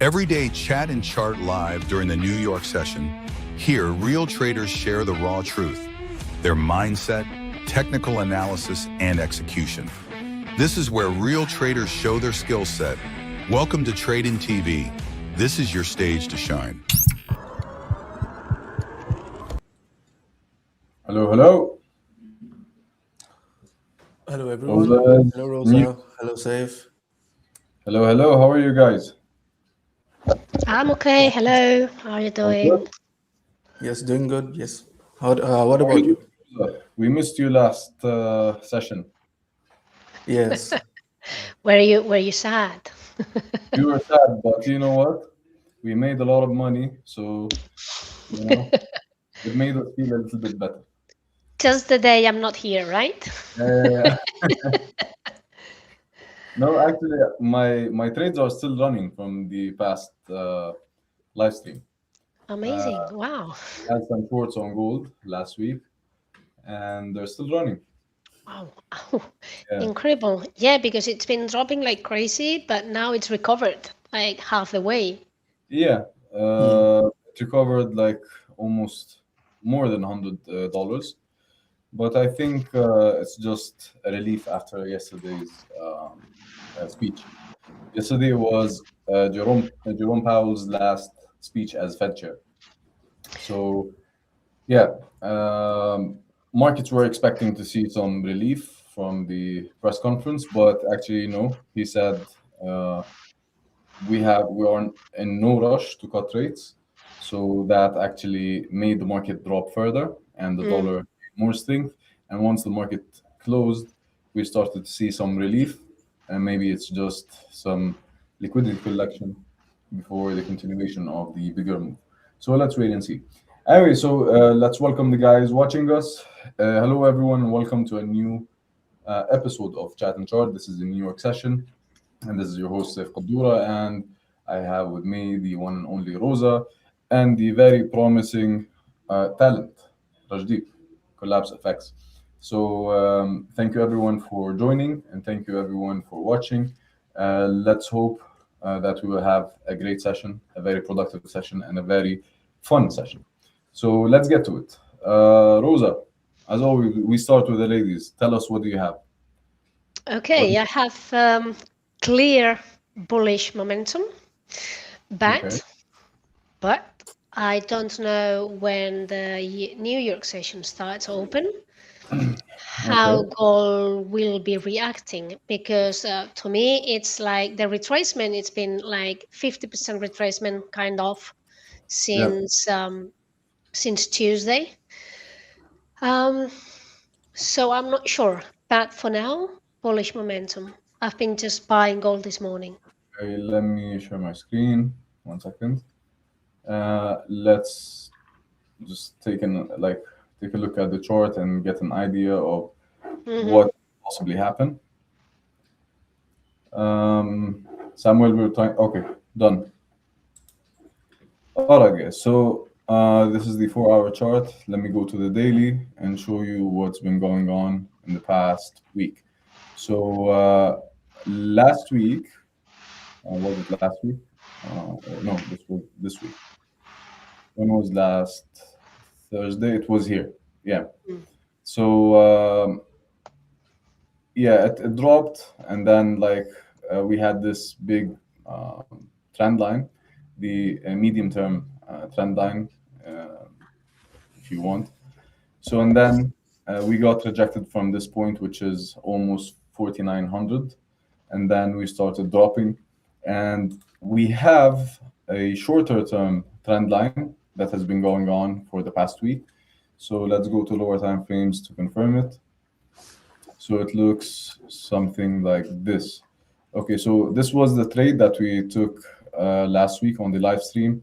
Everyday chat and chart live during the New York session. Here, real traders share the raw truth, their mindset, technical analysis, and execution. This is where real traders show their skill set. Welcome to Tradin TV. This is your stage to shine. Hello, hello. Hello, everyone. Rosa. Hello, Rosa. Hello, Saif. Hello, hello. How are you guys? I'm okay. Hello. How are you doing? Yes, doing good. Yes. What about you? We missed you last session. Yes. Were you sad? You were sad, but you know what? We made a lot of money, so it made us feel a little bit better. Just the day I'm not here, right? No, actually, my trades are still running from the past live stream. Amazing. Wow. I had some shorts on gold last week, and they're still running. Wow. Yeah. Incredible. Yeah, because it's been dropping like crazy, but now it's recovered like half the way. Yeah, it recovered like almost more than $100, but I think it's just a relief after yesterday's speech. Yesterday was Jerome Powell's last speech as Fed chair. So, yeah, markets were expecting to see some relief from the press conference, but actually, no. He said we are in no rush to cut rates, so that actually made the market drop further and the dollar gained more strength. And once the market closed, we started to see some relief, and maybe it's just some liquidity collection before the continuation of the bigger move. So let's wait and see. Anyway, so let's welcome the guys watching us. Hello, everyone, and welcome to a new episode of Chat and Chart. This is the New York session, and this is your host, Saif QADDOURA, and I have with me the one and only Rosa, and the very promising talent, Rajdeep, Collapse Effects. So thank you, everyone, for joining, and thank you, everyone, for watching. Let's hope that we will have a great session, a very productive session, and a very fun session. So let's get to it. Rosa, as always, we start with the ladies. Tell us, what do you have? Okay, I have clear bullish momentum, but I don't know when the New York session starts open how gold will be reacting, because to me it's like the retracement, it's been like 50% retracement kind of since Tuesday. So I'm not sure, but for now, bullish momentum. I've been just buying gold this morning. Okay, let me share my screen. 1 second. Let's just take a look at the chart and get an idea of what possibly happened. Samuel, we're trying. Okay, done. All right, guys. So this is the 4-hour chart. Let me go to the daily and show you what's been going on in the past week. So last week, was it last week? No, this was this week. When was last Thursday? It was here. Yeah. So yeah, it dropped, and then we had this big trend line, the medium-term trend line, if you want. So and then we got rejected from this point, which is almost 4,900, and then we started dropping, and we have a shorter-term trend line that has been going on for the past week. So let's go to lower time frames to confirm it. So it looks something like this. Okay, so this was the trade that we took last week on the live stream.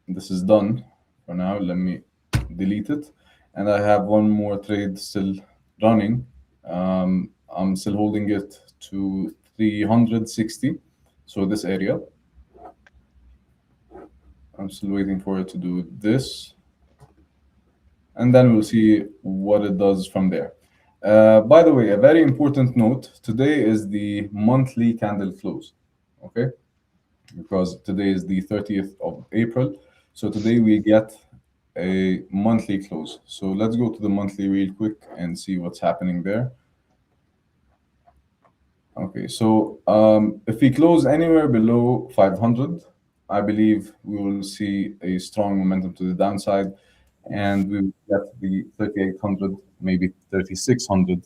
This is done for now. Let me delete it. And I have one more trade still running. I'm still holding it to 360. So this area. I'm still waiting for it to do this. And then we'll see what it does from there. By the way, a very important note, today is the monthly candle close, okay? because today is the 30th of April. So today we get a monthly close. So let's go to the monthly real quick and see what's happening there. Okay, so if we close anywhere below 500, I believe we will see a strong momentum to the downside, and we will get the 3,800, maybe 3,600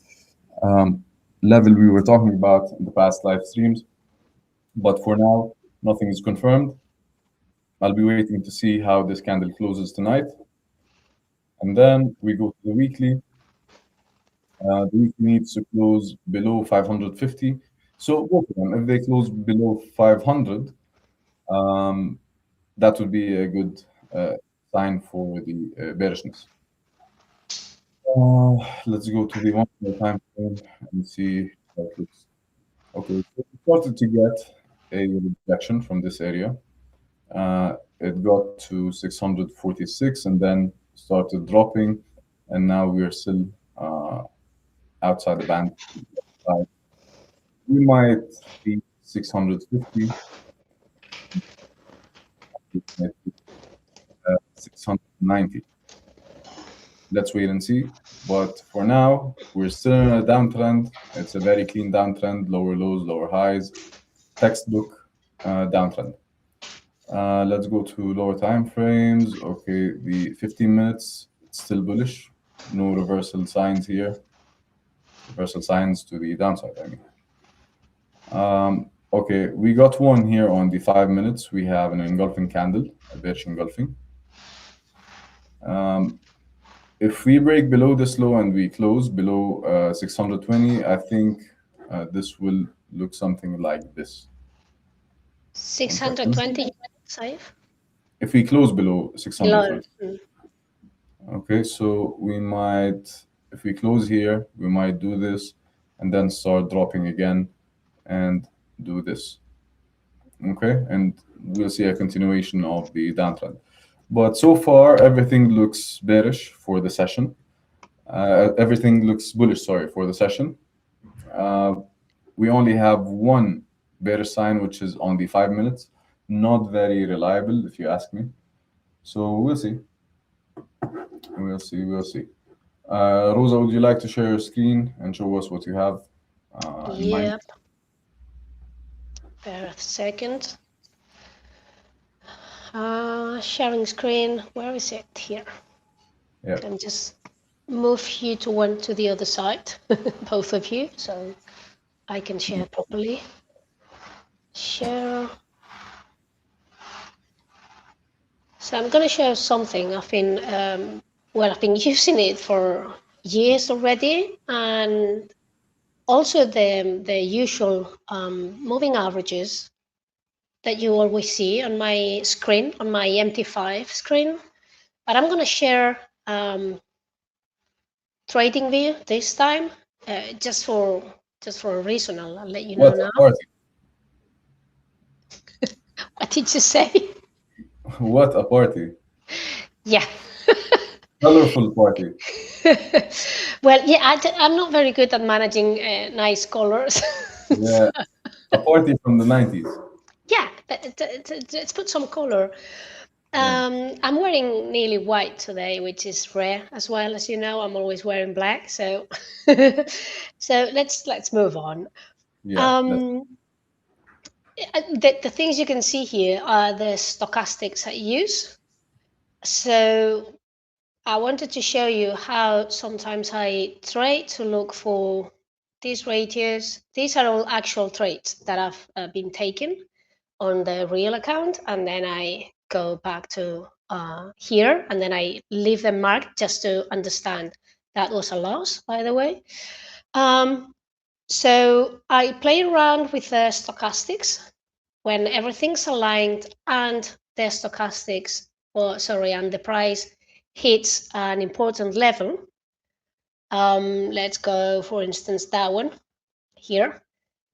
level we were talking about in the past live streams. But for now, nothing is confirmed. I'll be waiting to see how this candle closes tonight. And then we go to the weekly. The weekly needs to close below 550. So both of them, if they close below 500, that would be a good sign for the bearishness. Let's go to the 1 hour time frame and see how it looks. Okay, so we started to get a rejection from this area. It got to 646 and then started dropping, and now we are still outside the band. We might be 650, 690. Let's wait and see. But for now, we're still in a downtrend. It's a very clean downtrend, lower lows, lower highs, textbook downtrend. Let's go to lower time frames. Okay, the 15 minutes, it's still bullish. No reversal signs here. Reversal signs to the downside, I mean. Okay, we got one here on the 5 minutes. We have an engulfing candle, a bearish engulfing. If we break below this low and we close below 620, I think this will look something like this. 620, Saif? If we close below 620. Okay, so we might, if we close here, we might do this and then start dropping again and do this. Okay, and we'll see a continuation of the downtrend. But so far, everything looks bearish for the session. Everything looks bullish, sorry, for the session. We only have one bearish sign, which is on the 5 minutes. Not very reliable, if you ask me. So we'll see. We'll see. We'll see. Rosa, would you like to share your screen and show us what you have in mind? Bear a second. Sharing screen. Where is it? Here. Yeah. And just move you to the other side, both of you, so I can share properly. Share. So I'm going to share something. I've been using it for years already, and also the usual moving averages that you always see on my screen, on my MT5 screen. But I'm going to share trading view this time, just for a reason. I'll let you know now. Party? What did you say? What a party! Yeah. Colorful party. Well, yeah, I'm not very good at managing nice colors. Yeah, a party from the 90s. Yeah, let's put some color. I'm wearing nearly white today, which is rare as well. As you know, I'm always wearing black. So, so let's move on. Yeah. The things you can see here are the stochastics I use. So I wanted to show you how sometimes I trade to look for these ratios. These are all actual trades that have been taken on the real account, and then I go back to here, and then I leave them marked just to understand that was a loss, by the way. So I play around with the stochastics when everything's aligned and the stochastics, and the price hits an important level. Let's go, for instance, that one here.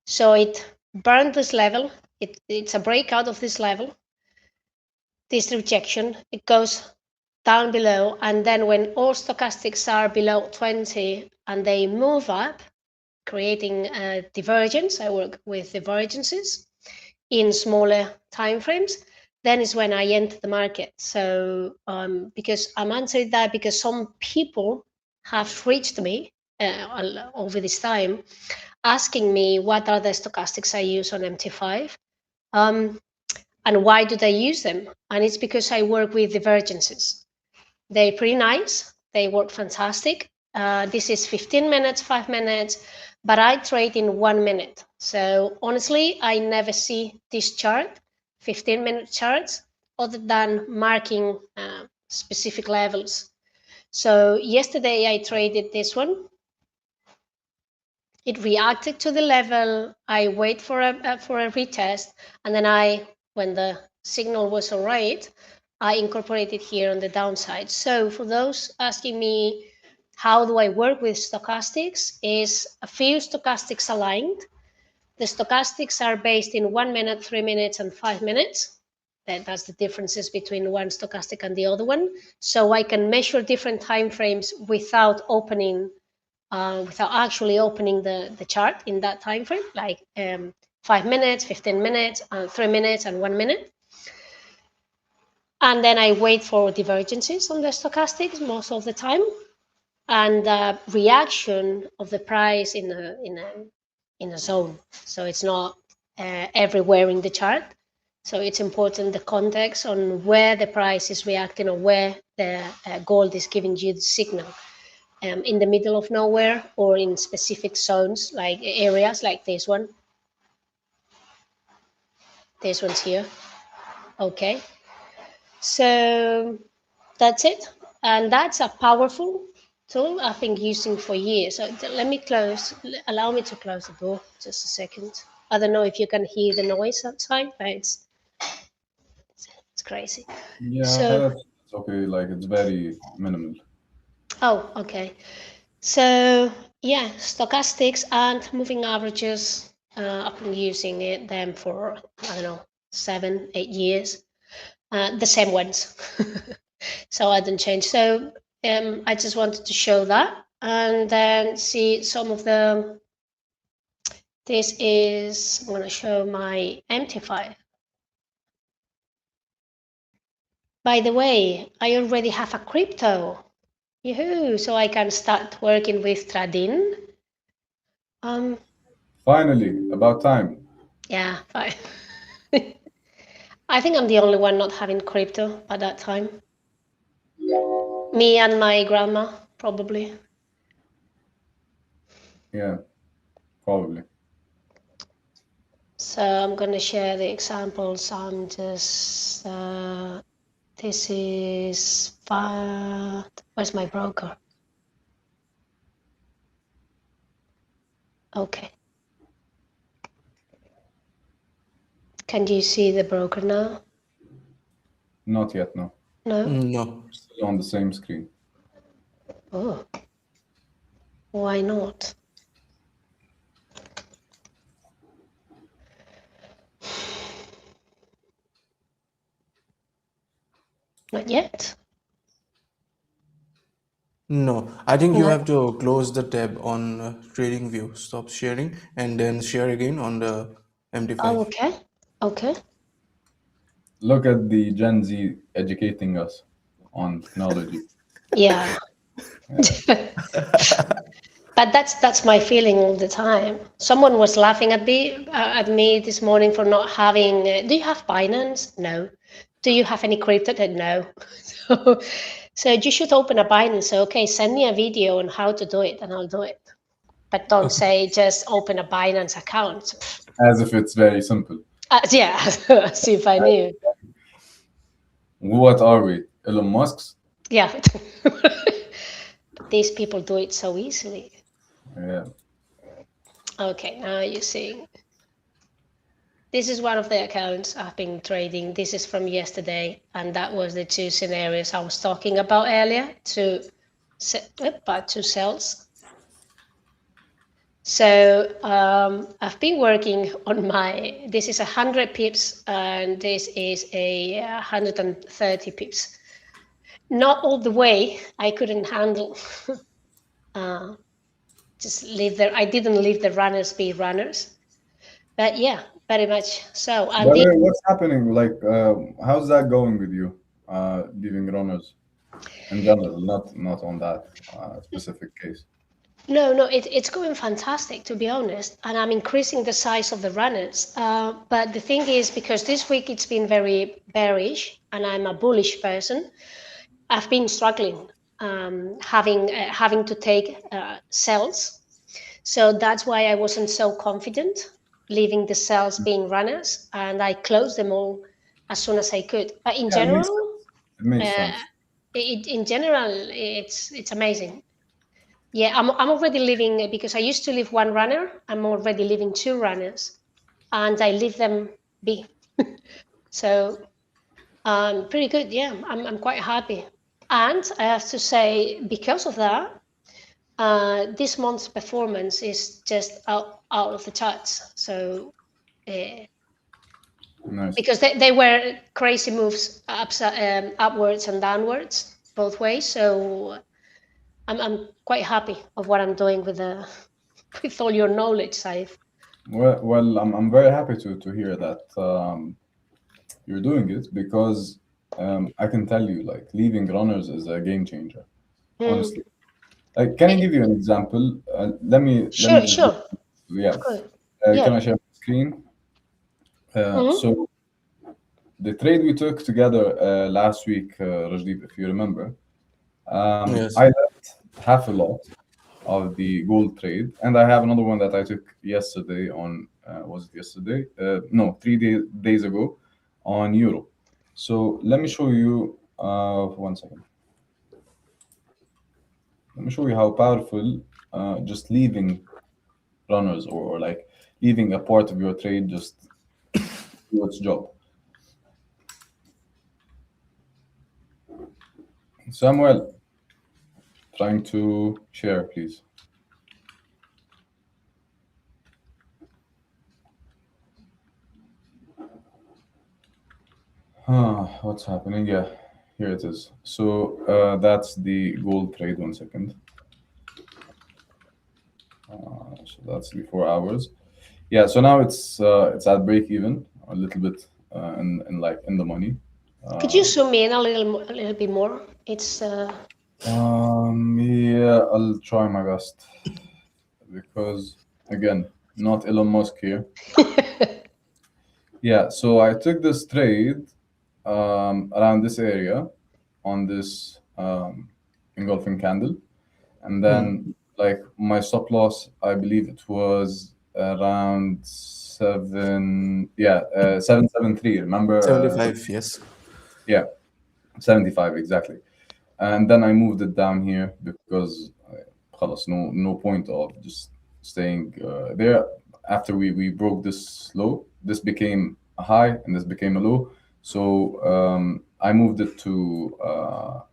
So it burned this level. It's a breakout of this level. This rejection, it goes down below, and then when all stochastics are below 20 and they move up, creating a divergence, I work with divergences. in smaller time frames, then is when I enter the market. So because I'm answering that because some people have reached me over this time asking me what are the stochastics I use on MT5 and why do they use them? And it's because I work with divergences. They're pretty nice. They work fantastic. This is 15 minutes, 5 minutes, but I trade in 1 minute. So honestly, I never see this chart, 15-minute charts, other than marking specific levels. So yesterday I traded this one. It reacted to the level. I wait for a retest, and then when the signal was all right, I incorporated here on the downside. So for those asking me, how do I work with stochastics? Is a few stochastics aligned. The stochastics are based in 1 minute, 3 minutes, and 5 minutes. That's the differences between one stochastic and the other one. So I can measure different time frames without actually opening the chart in that time frame, like 5 minutes, 15 minutes, 3 minutes, and 1 minute. And then I wait for divergences on the stochastics most of the time, and the reaction of the price in a zone. So it's not everywhere in the chart. So it's important the context on where the price is reacting or where the gold is giving you the signal. In the middle of nowhere or in specific zones, like areas like this one. This one's here. Okay. So that's it. And that's a powerful tool I've been using for years. So allow me to close the door just a second. I don't know if you can hear the noise outside, but it's crazy. Yeah, So, it's okay. Like it's very minimal. oh, okay. So yeah, stochastics and moving averages. I've been using them for, I don't know, 7, 8 years. The same ones. So I didn't change. So I just wanted to show that and then see some of the. This is, I'm going to show my MT5. By the way, I already have a crypto. Yahoo! So I can start working with Tradin. Finally, about time. Yeah, fine. I think I'm the only one not having crypto at that time. Me and my grandma, probably. Yeah, probably. So I'm going to share the examples. I'm just, this is, where's my broker? Okay. Can you see the broker now? Not yet, no. No? No. Still on the same screen. Oh. Why not? Not yet. No, I think you No. have to close the tab on Trading View, stop sharing, and then share again on the MT5. Oh, okay. Okay. Look at the Gen Z educating us on technology. Yeah. But that's my feeling all the time. Someone was laughing at me this morning for not having. Do you have Binance? No. Do you have any crypto? No. So you should open a Binance. So okay, send me a video on how to do it, and I'll do it. But don't say just open a Binance account. As if it's very simple. Yeah, see if I knew. What are we? Elon Musk's? Yeah. These people do it so easily. Yeah. Okay, now you're seeing. This is one of the accounts I've been trading. This is from yesterday, and that was the two scenarios I was talking about earlier, two cells. So I've been working on this is 100 pips, and this is a 130 pips. Not all the way, I couldn't handle. Just leave I didn't leave the runners be runners. But yeah, very much so. And By the way, what's happening? Like, how's that going with you? Leaving runners in general, not on that specific case. no, it's going fantastic, to be honest. And I'm increasing the size of the runners. But the thing is, because this week it's been very bearish and I'm a bullish person, I've been struggling, having to take sells. So that's why I wasn't so confident leaving the cells being runners, and I closed them all as soon as I could. But in Yeah, general, it makes sense. in general, it's amazing. Yeah, I'm already living, because I used to leave one runner. I'm already leaving two runners, and I leave them be. So pretty good. Yeah, I'm quite happy, and I have to say, because of that, this month's performance is just out of the charts. So Nice. because they were crazy moves upwards and downwards both ways. So I'm quite happy of what I'm doing with with all your knowledge, Saif. Well, I'm very happy to hear that you're doing it, because I can tell you, like, leaving runners is a game changer. Honestly, like, can I give you an example? Let me Sure, just sure. yeah. Of course. Can Yeah. I share my screen? Mhm. So the trade we took together last week, Rajdeep, if you remember, Yes. I left half a lot of the gold trade, and I have another one that I took yesterday on was it yesterday? No, 3 days ago on euro. So let me show you 1 second. Let me show you how powerful just leaving runners, or like leaving a part of your trade just do its job. Samuel, trying to share, please. What's happening? Yeah, here it is. So that's the gold trade. 1 second. So that's the 4 hours. Yeah. So now it's at break even, a little bit in the money. Could you zoom in a little bit more? It's Yeah, I'll try my best, because again, not Elon Musk here. Yeah. So I took this trade around this area on this engulfing candle, and then like my stop loss, I believe it was around 773. Remember? 75, yes. Yeah, 75 exactly. And then I moved it down here, because خلاص, no point of just staying there. After we broke this low, this became a high and this became a low. So I moved it to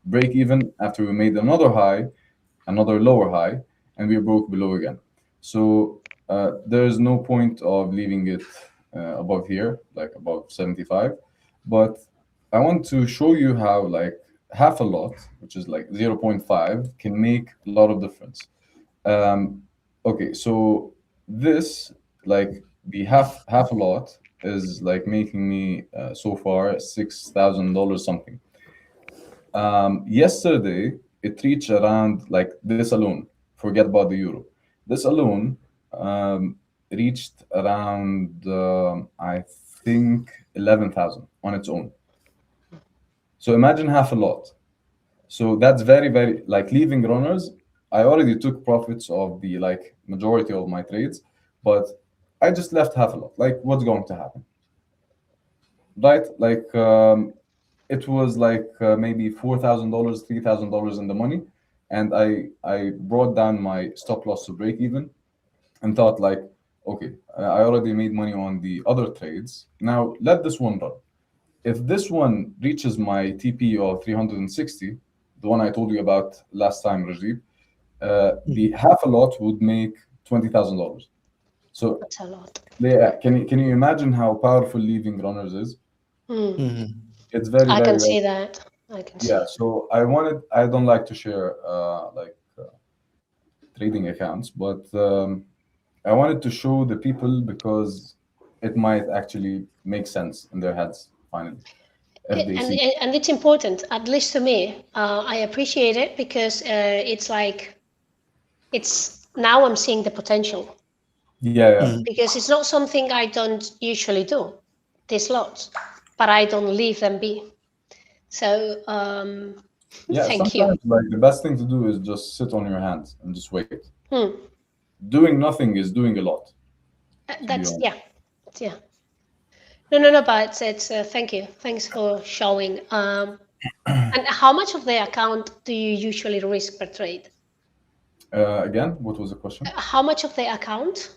break even after we made another high, another lower high, and we broke below again. So there's no point of leaving it above here, like above 75. But I want to show you how, like, half a lot, which is like 0.5, can make a lot of difference. Okay, so this, like, the half a lot is like making me so far $6,000 something. Yesterday it reached around, like, this alone. Forget about the euro. This alone reached around I think 11,000 on its own. So imagine half a lot. So that's very, very, like, leaving runners. I already took profits of the, like, majority of my trades, but I just left half a lot. Like, what's going to happen? Right? Like, it was like maybe $4,000, $3,000 in the money, and I brought down my stop loss to break even, and thought, like, okay, I already made money on the other trades. Now let this one run. If this one reaches my TP of 360, the one I told you about last time, Rajdeep, the half a lot would make $20,000. So that's a lot. yeah, can you imagine how powerful leaving runners is? It's very, I very, can very, see that. I can see. yeah. So I don't like to share trading accounts, but I wanted to show the people, because it might actually make sense in their heads finally. If they see. And it's important, at least to me. I appreciate it because it's like now I'm seeing the potential. Yeah. Because it's not something I don't usually do, these lots, but I don't leave them be. So Yeah, thank sometimes you. like the best thing to do is just sit on your hands and just wait. Hmm. Doing nothing is doing a lot. That's yeah. No, but it's thank you. Thanks for showing. And how much of the account do you usually risk per trade? Again, what was the question? How much of the account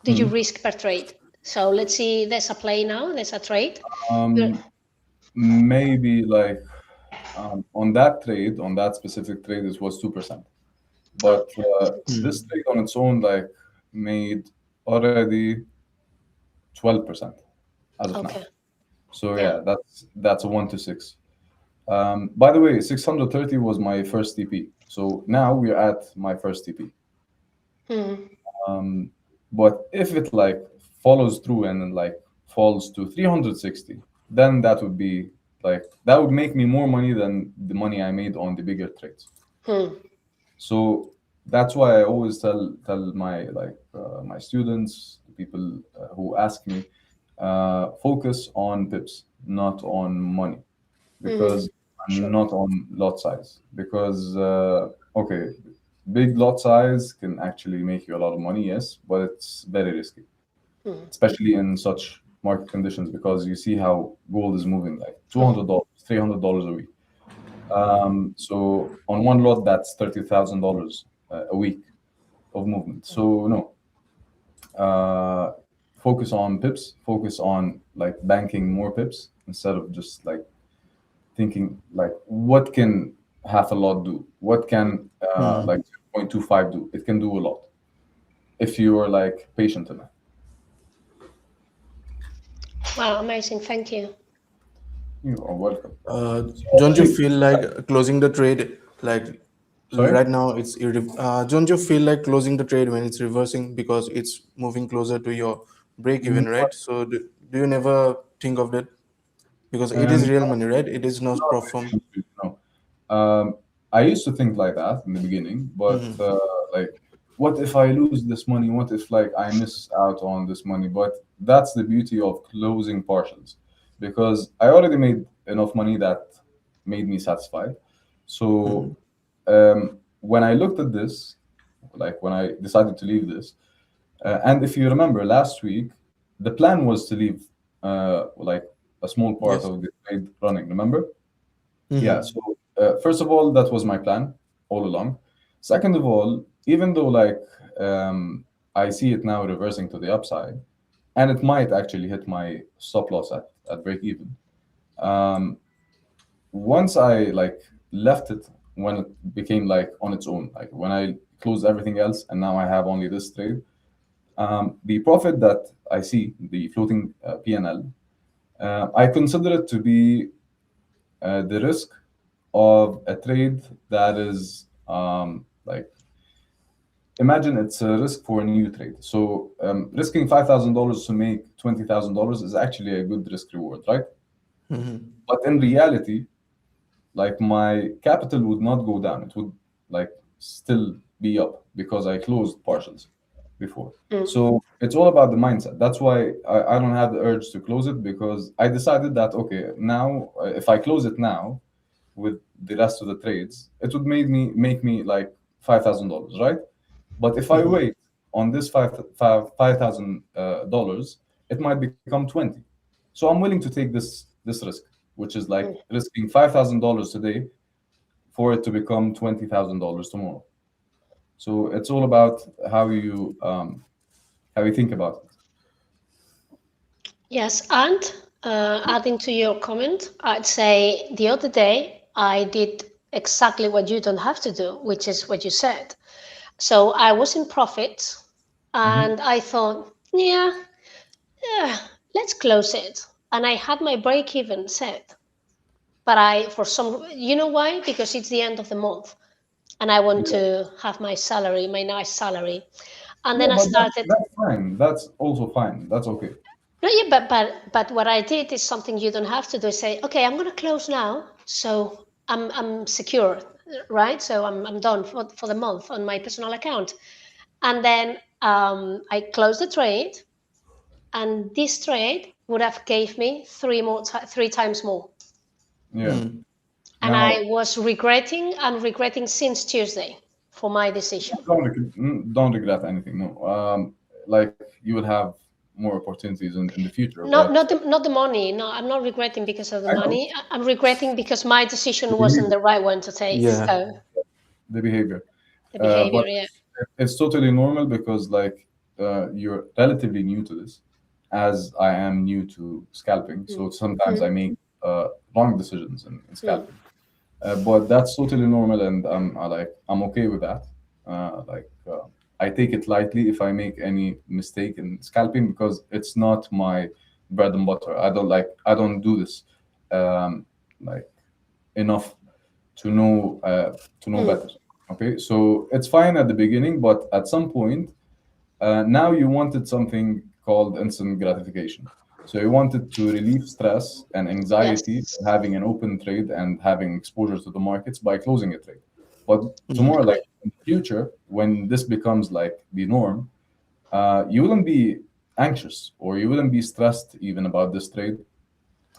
do you risk per trade? So let's see, there's a play now, there's a trade. Maybe like on that trade, on that specific trade, it was 2%. But this trade on its own like made already 12% as of now. So yeah, that's a 1 to 6. By the way, 630 was my first TP. So now we're at my first TP. But if it like follows through and then like falls to 360, then that would be like that would make me more money than the money I made on the bigger trades. So that's why I always tell my my students, the people who ask me, focus on pips, not on money, because I'm not on lot size. Because okay, big lot size can actually make you a lot of money, yes, but it's very risky, especially in such market conditions, because you see how gold is moving like $200, $300 a week. So on one lot, that's $30,000 a week of movement. So no, focus on pips, focus on like banking more pips instead of just like thinking like what can half a lot do, what can like 0.25 do. It can do a lot if you are like patient enough. Wow, amazing, thank you. You are welcome. Don't you feel like closing the trade like Sorry? right now don't you feel like closing the trade when it's reversing because it's moving closer to your break even, right? So do you never think of that? Because it is real money, right? It is not prop firm. No. I used to think like that in the beginning, but like, what if I lose this money? What if like I miss out on this money? But that's the beauty of closing partials, because I already made enough money that made me satisfied. So when I looked at this, like when I decided to leave this, and if you remember last week, the plan was to leave like a small part of the trade running. Remember? Yeah. So first of all, that was my plan all along. Second of all, even though like I see it now reversing to the upside, and it might actually hit my stop loss at break even. Once I like left it, when it became like on its own, like when I closed everything else and now I have only this trade, the profit that I see, the floating P&L, I consider it to be the risk of a trade that is like, imagine it's a risk for a new trade. So risking $5,000 to make $20,000 is actually a good risk reward, right? But in reality, like my capital would not go down. It would like still be up because I closed partials before. So it's all about the mindset. That's why I don't have the urge to close it, because I decided that, okay, now if I close it now with the rest of the trades, it would make me like $5,000, right? But if I wait on this $5,000, it might become 20. So I'm willing to take this risk, which is like risking $5,000 today for it to become $20,000 tomorrow. So it's all about how you think about it. Yes, and adding to your comment, I'd say the other day I did exactly what you don't have to do, which is what you said. So I was in profit and I thought, yeah, let's close it. And I had my break even set. But for some, you know why? Because it's the end of the month and I want to have my salary, my nice salary. And then I started. That's fine. That's also fine. That's okay. No, yeah, but what I did is something you don't have to do. Say, okay, I'm going to close now, so I'm secure, right? So I'm done for the month on my personal account, and then I close the trade, and this trade would have gave me three times more, Yeah. and I Now, was regretting. I'm regretting since Tuesday for my decision. don't regret anything. No. Like you will have more opportunities in the future, No, but not the money. No, I'm not regretting because of the I know money. I'm regretting because my the decision wasn't behavior. the right one to take. Yeah. So The behavior. the behavior, But yeah. it's totally normal because like you're relatively new to this, as I am new to scalping. So sometimes I make wrong decisions in Mm. scalping. But that's totally normal, and I'm okay with that. I take it lightly if I make any mistake in scalping because it's not my bread and butter. I don't do this like enough to know Mm. better. Okay, so it's fine at the beginning, but at some point, now you wanted something called instant gratification. So you wanted to relieve stress and anxiety Yes, having an open trade and having exposure to the markets by closing a trade. But tomorrow, like agree. in the future, when this becomes like the norm, you wouldn't be anxious or you wouldn't be stressed even about this trade.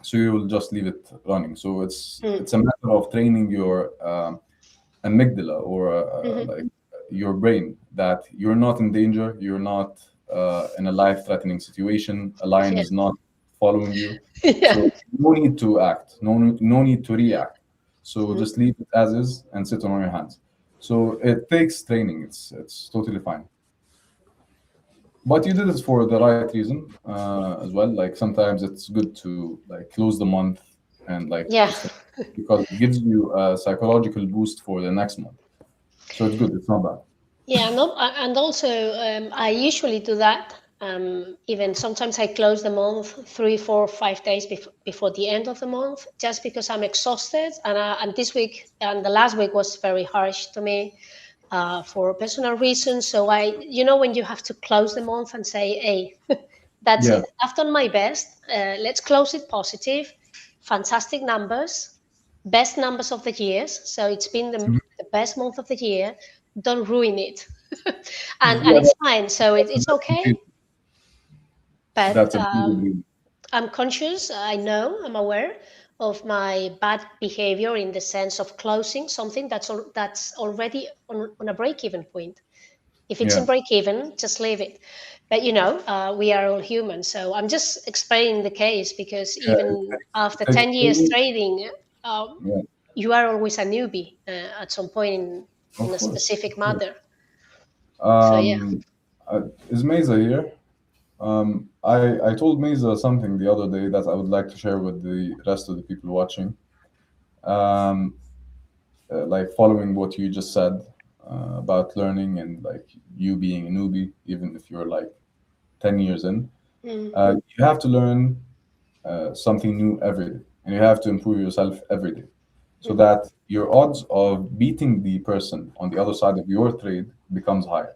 So you will just leave it running. So Mm. it's a matter of training your amygdala or Mhm. like your brain that you're not in danger, you're not in a life-threatening situation, a lion Yeah, is not following you, yeah. so no need to act, no need to react. So Mhm. just leave it as is and sit on your hands. So it takes training. It's totally fine. But you did it for the right reason as well. Like sometimes it's good to like close the month and like Yeah. just because it gives you a psychological boost for the next month. So it's good. It's not bad. Yeah, no, and also I usually do that. Even sometimes I close the month 3, 4, 5 days before the end of the month, just because I'm exhausted. And this week and the last week was very harsh to me for personal reasons. So when you have to close the month and say, "Hey, that's Yeah. it. I've done my best. Let's close it positive. Fantastic numbers, best numbers of the years. So it's been the best month of the year. Don't ruin it." And Yeah, it's fine. So it's okay. amazing. But That's amazing. I'm conscious. I know. I'm aware of my bad behavior in the sense of closing something that's already on a break-even point. If it's in Yeah. break even, just leave it. But we are all human. So I'm just explaining the case because Yeah. even after It takes 10 years training. trading, um, Yeah. you are always a newbie at some point in Of a course. specific matter. So yeah. Um, is Mesa here? I told Mesa something the other day that I would like to share with the rest of the people watching. Um, like following what you just said about learning and like you being a newbie, even if you're like 10 years in, Mm, you have to learn something new every day and you have to improve yourself every day so mhm. that your odds of beating the person on the other side of your trade becomes higher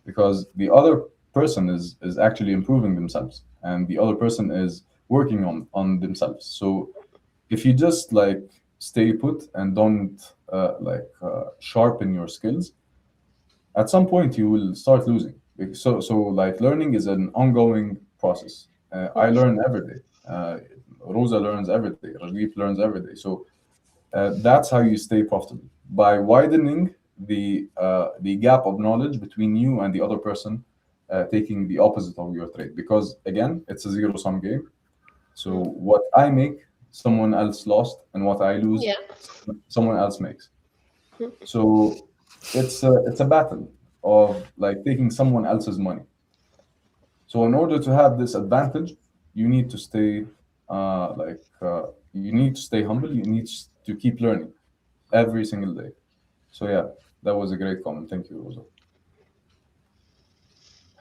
because the other person is actually improving themselves and the other person is working on themselves. So if you just like stay put and don't sharpen your skills, at some point you will start losing. So like learning is an ongoing process. I learn every day. Rosa learns every day. Rajdeep learns every day. So that's how you stay profitable by widening the gap of knowledge between you and the other person taking the opposite of your trade. Because again, it's a zero sum game. So Mm. what I make, someone else lost, and what I lose, Yeah. someone else makes. Mm. So it's a battle of like taking someone else's money. So in order to have this advantage, you need to stay you need to stay humble. You need to keep learning every single day. So yeah, that was a great comment. Thank you, Rosa.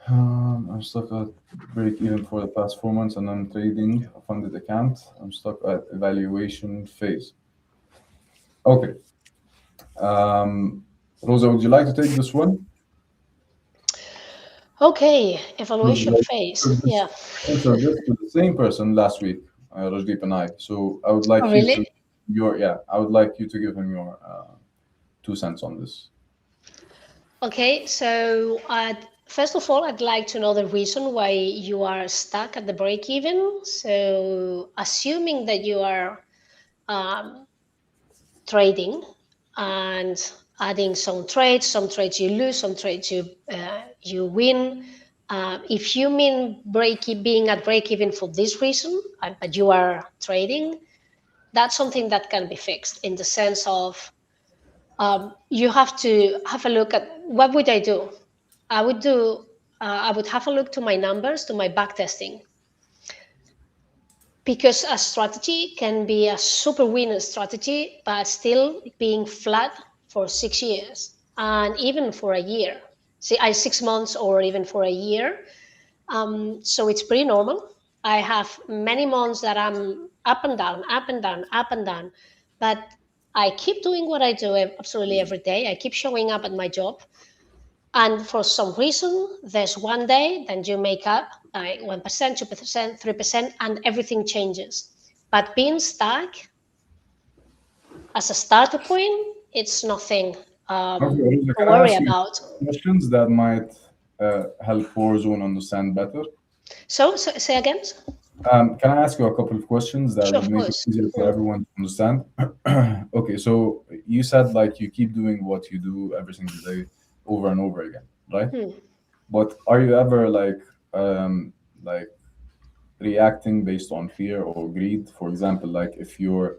I'm stuck at break even for the past 4 months and I'm trading a funded account. I'm stuck at evaluation phase. Okay. Rosa, would you like to take this one? Okay, evaluation Like, phase. answered this Yeah. answered this to the same person last week, Rajdeep and I. So I would like Oh, you to really? I would like you to give him your 2 cents on this. Okay, so first of all, I'd like to know the reason why you are stuck at the break even. So, assuming that you are um, trading and adding some trades you lose, some trades you win. If you mean being at break even for this reason, but you are trading, that's something that can be fixed in the sense of you have to have a look at what would I do. I would do. I would have a look to my numbers, to my back testing, because a strategy can be a super winner strategy, but still being flat for 6 years and even for a year. See, 6 months or even for a year. So it's pretty normal. I have many months that I'm up and down, up and down, up and down, but I keep doing what I do absolutely every day. I keep showing up at my job. And for some reason, there's one day then you make up 1%, 2%, 3%, and everything changes. But being stuck as a starter point, it's nothing Okay, Rosa, to can I worry ask you about. questions that might help Warzone understand better? So say again? Can I ask you a couple of questions that Sure, would of make it course. easier for everyone to understand? Okay, so you said like you keep doing what you do every single day over and over again, right? Hmm. But are you ever like reacting based on fear or greed? For example, like if you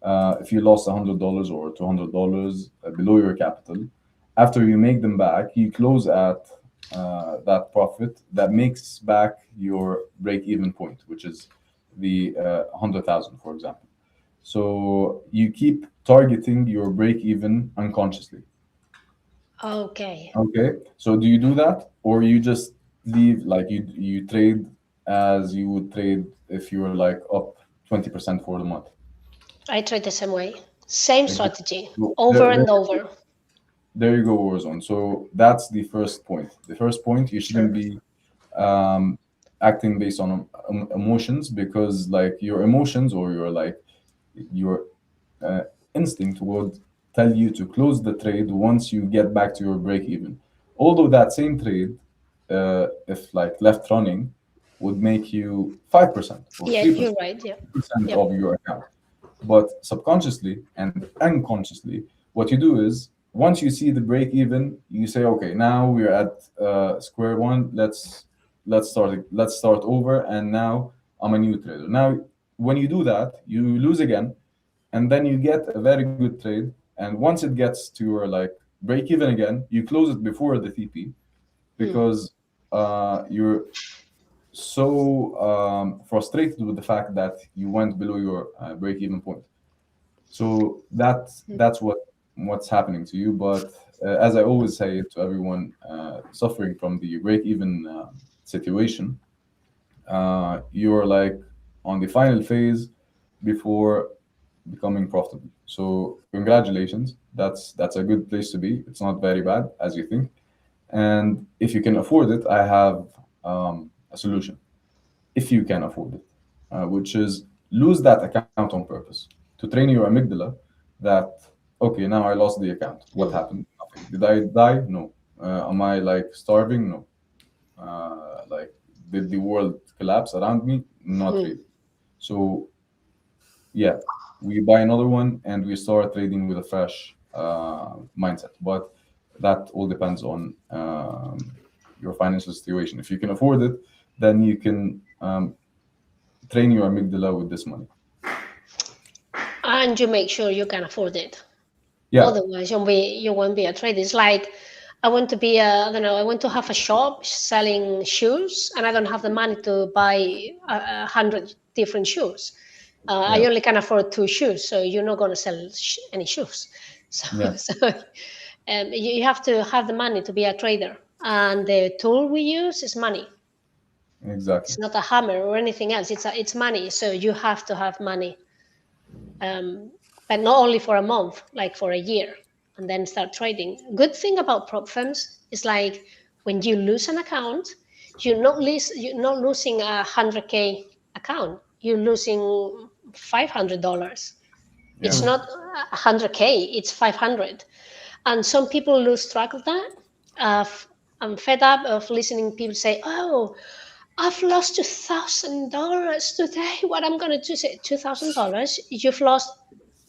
lost $100 or $200 below your capital, after you make them back, you close at that profit that makes back your break-even point, which is the 100,000, for example. So you keep targeting your break-even unconsciously. Okay. Okay. So do you do that, or you just leave like you trade as you would trade if you were like up 20% for the month? I trade the same way. Same Exactly. strategy So over and over. there you go, Warzone. So that's the first point. The first point, you shouldn't Sure. be um, acting based on emotions, because like your emotions or your uh, instinct would tell you to close the trade once you get back to your break even. Although that same trade, if like left running, would make you 5% or Yeah, 3% you're right. Yeah. Yep. of your account. But subconsciously and unconsciously, what you do is once you see the break even, you say, okay, now we're at square one. Let's start over. And now I'm a new trader. Now, when you do that, you lose again, and then you get a very good trade. And once it gets to your like break even again, you close it before the TP Hmm. because you're so frustrated with the fact that you went below your break even point. So that's what's happening to you. But as I always say to everyone suffering from the break even situation, you're like on the final phase before becoming profitable. So congratulations, that's a good place to be. It's not very bad as you think, and if you can afford it, I have a solution. If you can afford it, which is lose that account on purpose to train your amygdala that okay, now I lost the account. What Hmm. happened? Nothing. Did I die? No. Am I like starving? No. Like did the world collapse around me? Not Hmm. really. So yeah, we buy another one and we start trading with a fresh mindset. But that all depends on your financial situation. If you can afford it, then you can train your amygdala with this money. And you make sure you can afford it. Yeah, Otherwise, you won't be a trader. It's like I want to be I don't know. I want to have a shop selling shoes, and I don't have the money to buy 100 different shoes. I yeah, only can afford two shoes, so you're not going to sell any shoes. So, yeah, you have to have the money to be a trader, and the tool we use is money. exactly. It's not a hammer or anything else. It's money. So you have to have money, but not only for a month, like for a year, and then start trading. Good thing about prop firms is like when you lose an account, you're not losing a 100K account. You're losing $500. It's Yeah. not 100K, it's 500. And some people lose track of that. I'm fed up of listening people say, "Oh, I've lost $2,000 today. What I'm gonna do?" Say $2,000. You've lost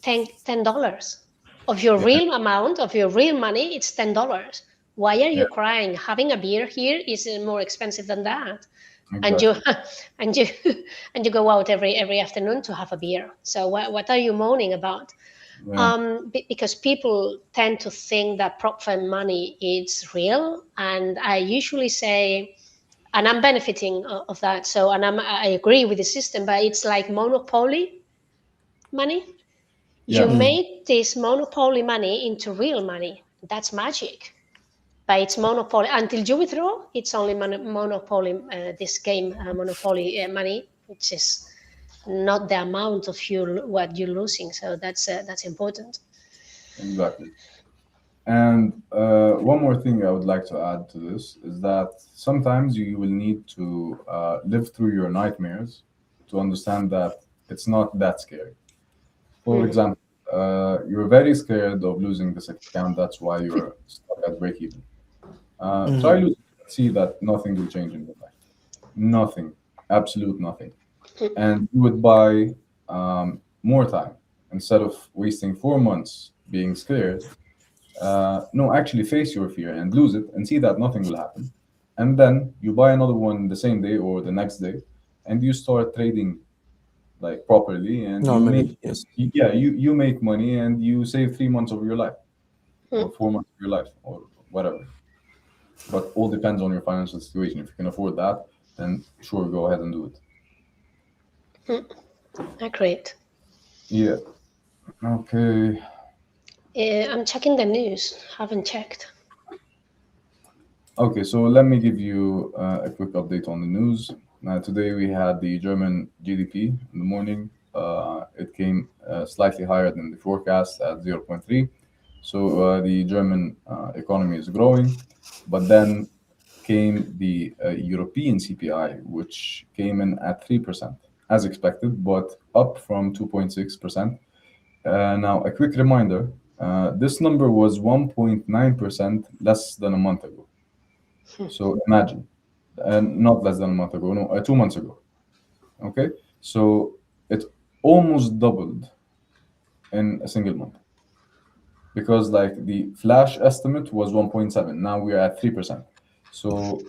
$10 of your Yeah. real amount of your real money. It's $10. Why are Yeah. you crying? Having a beer here is more expensive than that, and you Exactly. and you and you go out every afternoon to have a beer. So what are you moaning about? Yeah. Because people tend to think that prop firm money is real, and I usually say, and I'm benefiting of that. So, and I agree with the system, but it's like monopoly money. You Yeah. make this monopoly money into real money. That's magic. But it's monopoly until you withdraw. It's only monopoly. This game monopoly money, which is not the amount of what you're losing. So that's important. Exactly. And one more thing I would like to add to this is that sometimes you will need to live through your nightmares to understand that it's not that scary. For Mm. example, you're very scared of losing this account. That's why you're stuck at break even. Try losing it, see that nothing will change in your life. Nothing, absolute nothing. And you would buy more time instead of wasting 4 months being scared. No, actually face your fear and lose it and see that nothing will happen. And then you buy another one the same day or the next day, and you start trading like properly, and you make Normally, yes. yeah you make money and you save 3 months of your life or 4 months of your life or whatever. But all depends on your financial situation. If you can afford that, then sure, go ahead and do it. Agreed. Yeah. Okay. I'm checking the news. Haven't checked. Okay, so let me give you a quick update on the news. Today we had the German GDP in the morning. It came slightly higher than the forecast at 0.3. So the German economy is growing. But then came the European CPI, which came in at 3%, as expected, but up from 2.6%. Now, a quick reminder, this number was 1.9% less than a month ago. So imagine, and not less than a month ago, no, 2 months ago. Okay, so it almost doubled in a single month because like the flash estimate was 1.7. Now we're at 3%. So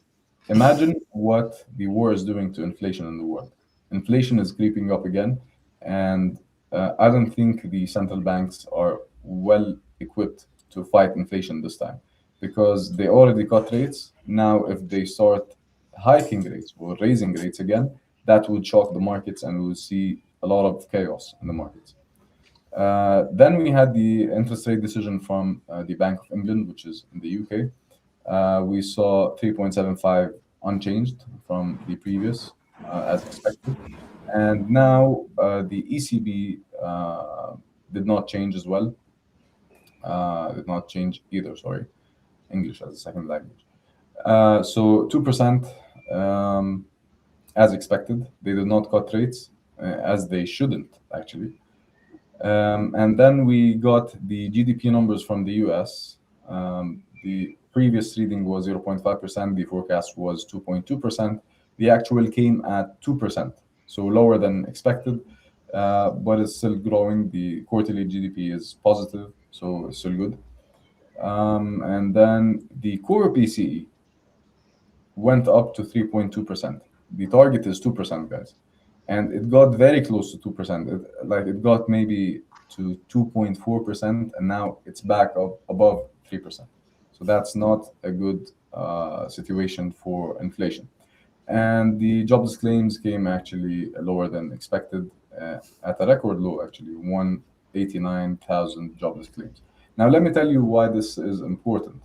imagine what the war is doing to inflation in the world. Inflation is creeping up again, and I don't think the central banks are well equipped to fight inflation this time because they already cut rates. Now, if they start hiking rates or raising rates again, that would shock the markets and we will see a lot of chaos in the markets. Then we had the interest rate decision from the Bank of England, which is in the UK. We saw 3.75 unchanged from the previous, as expected. And now the ECB did not change as well. Did not change either, sorry. English as a second language. So 2%, as expected. They did not cut rates, as they shouldn't, actually. And then we got the GDP numbers from the US. The previous reading was 0.5%, the forecast was 2.2%. The actual came at 2%, so lower than expected, but it's still growing. The quarterly GDP is positive, so it's still good. And then the core PCE went up to 3.2%. The target is 2%, guys. And it got very close to 2%. It got maybe to 2.4%, and now it's back up above 3%. So that's not a good situation for inflation. And the jobless claims came actually lower than expected, at a record low, actually, 189,000 jobless claims. Now, let me tell you why this is important,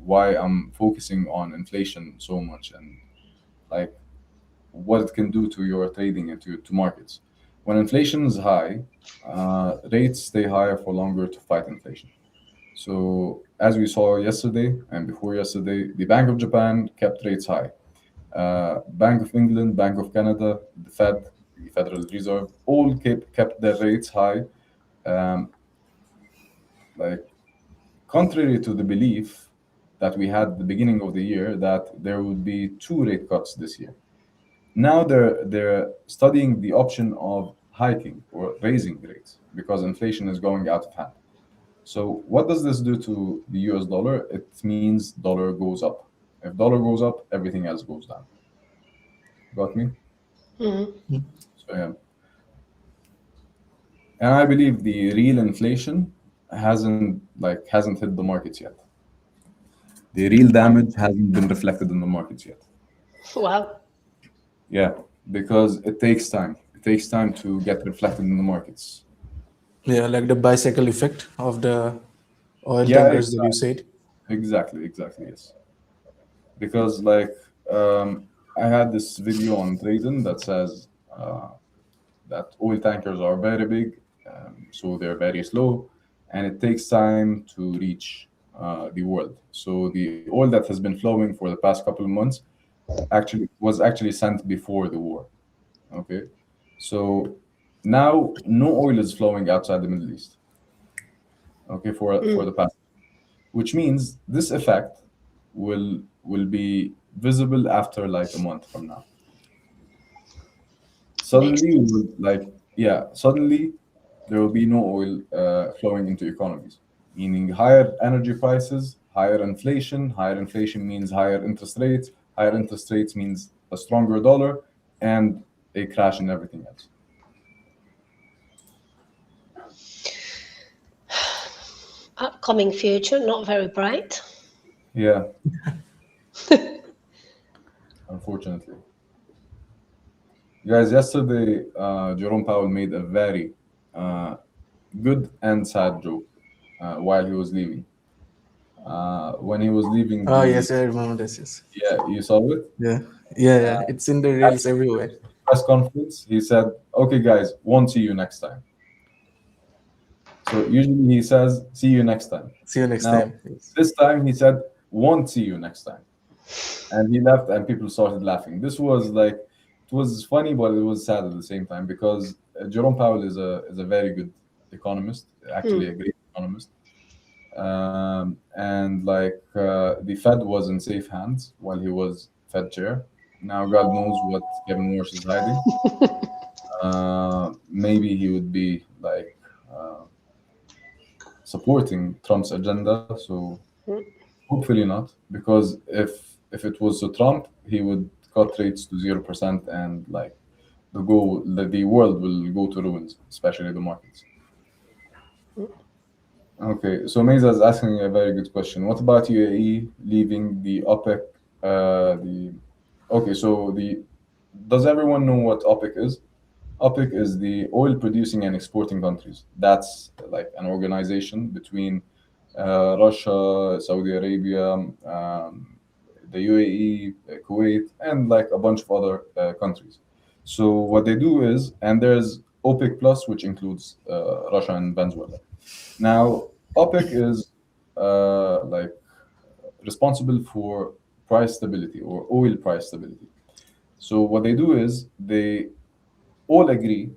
why I'm focusing on inflation so much, and like what it can do to your trading and to markets. When inflation is high, rates stay higher for longer to fight inflation. So as we saw yesterday and before yesterday, the Bank of Japan kept rates high. Bank of England, Bank of Canada, the Fed, the Federal Reserve, all kept their rates high. Um, like contrary to the belief that we had at the beginning of the year that there would be 2 rate cuts this year. Now they're studying the option of hiking or raising rates because inflation is going out of hand. So what does this do to the US dollar? It means dollar goes up. If dollar goes up, everything else goes down. Got me? Mhm. So yeah. And I believe the real inflation hasn't hit the markets yet. The real damage hasn't been reflected in the markets yet. Wow. Yeah, because it takes time. It takes time to get reflected in the markets. Yeah, like the bicycle effect of the oil Yeah, tankers that you said. exactly, yes. Because I had this video on Tradin that says that oil tankers are very big, so they're very slow, and it takes time to reach the world. So the oil that has been flowing for the past couple of months actually sent before the war. Okay, so now no oil is flowing outside the Middle East. Okay, for the past, which means this effect will be visible after like a month from now. Makes Suddenly, sense. suddenly there will be no oil flowing into economies, meaning higher energy prices, higher inflation. Higher inflation means higher interest rates. Higher interest rates means a stronger dollar and a crash in everything else. Upcoming future, not very bright. Yeah, unfortunately. Guys, yesterday Jerome Powell made a very good and sad joke while he was leaving. When he was leaving Oh the yes, I remember this. Yes. Yeah, you saw it. Yeah, yeah. It's in the At reels everywhere. press conference, he said, "Okay, guys, won't see you next time." So usually he says, "See you next time." See you next Now, time. Yes. this time he said, "Won't see you next time," and he left, and people started laughing. This was like, it was funny, but it was sad at the same time because Jerome Powell is a very good economist, actually a great economist. And the Fed was in safe hands while he was Fed chair. Now God knows what Kevin Walsh is hiding. Maybe he would be uh, supporting Trump's agenda. So hopefully not, because if it was to Trump, he would cut rates to 0%, and the world will go to ruins, especially the markets. Okay, so Meza is asking a very good question. What about UAE leaving the OPEC? The Okay, so the does everyone know what OPEC is? OPEC is the oil producing and exporting countries. That's like an organization between Russia, Saudi Arabia, the UAE, Kuwait, and like a bunch of other countries. So what they do is, and there's OPEC Plus, which includes Russia and Venezuela. Now, OPEC is like responsible for price stability or oil price stability. So what they do is they all agree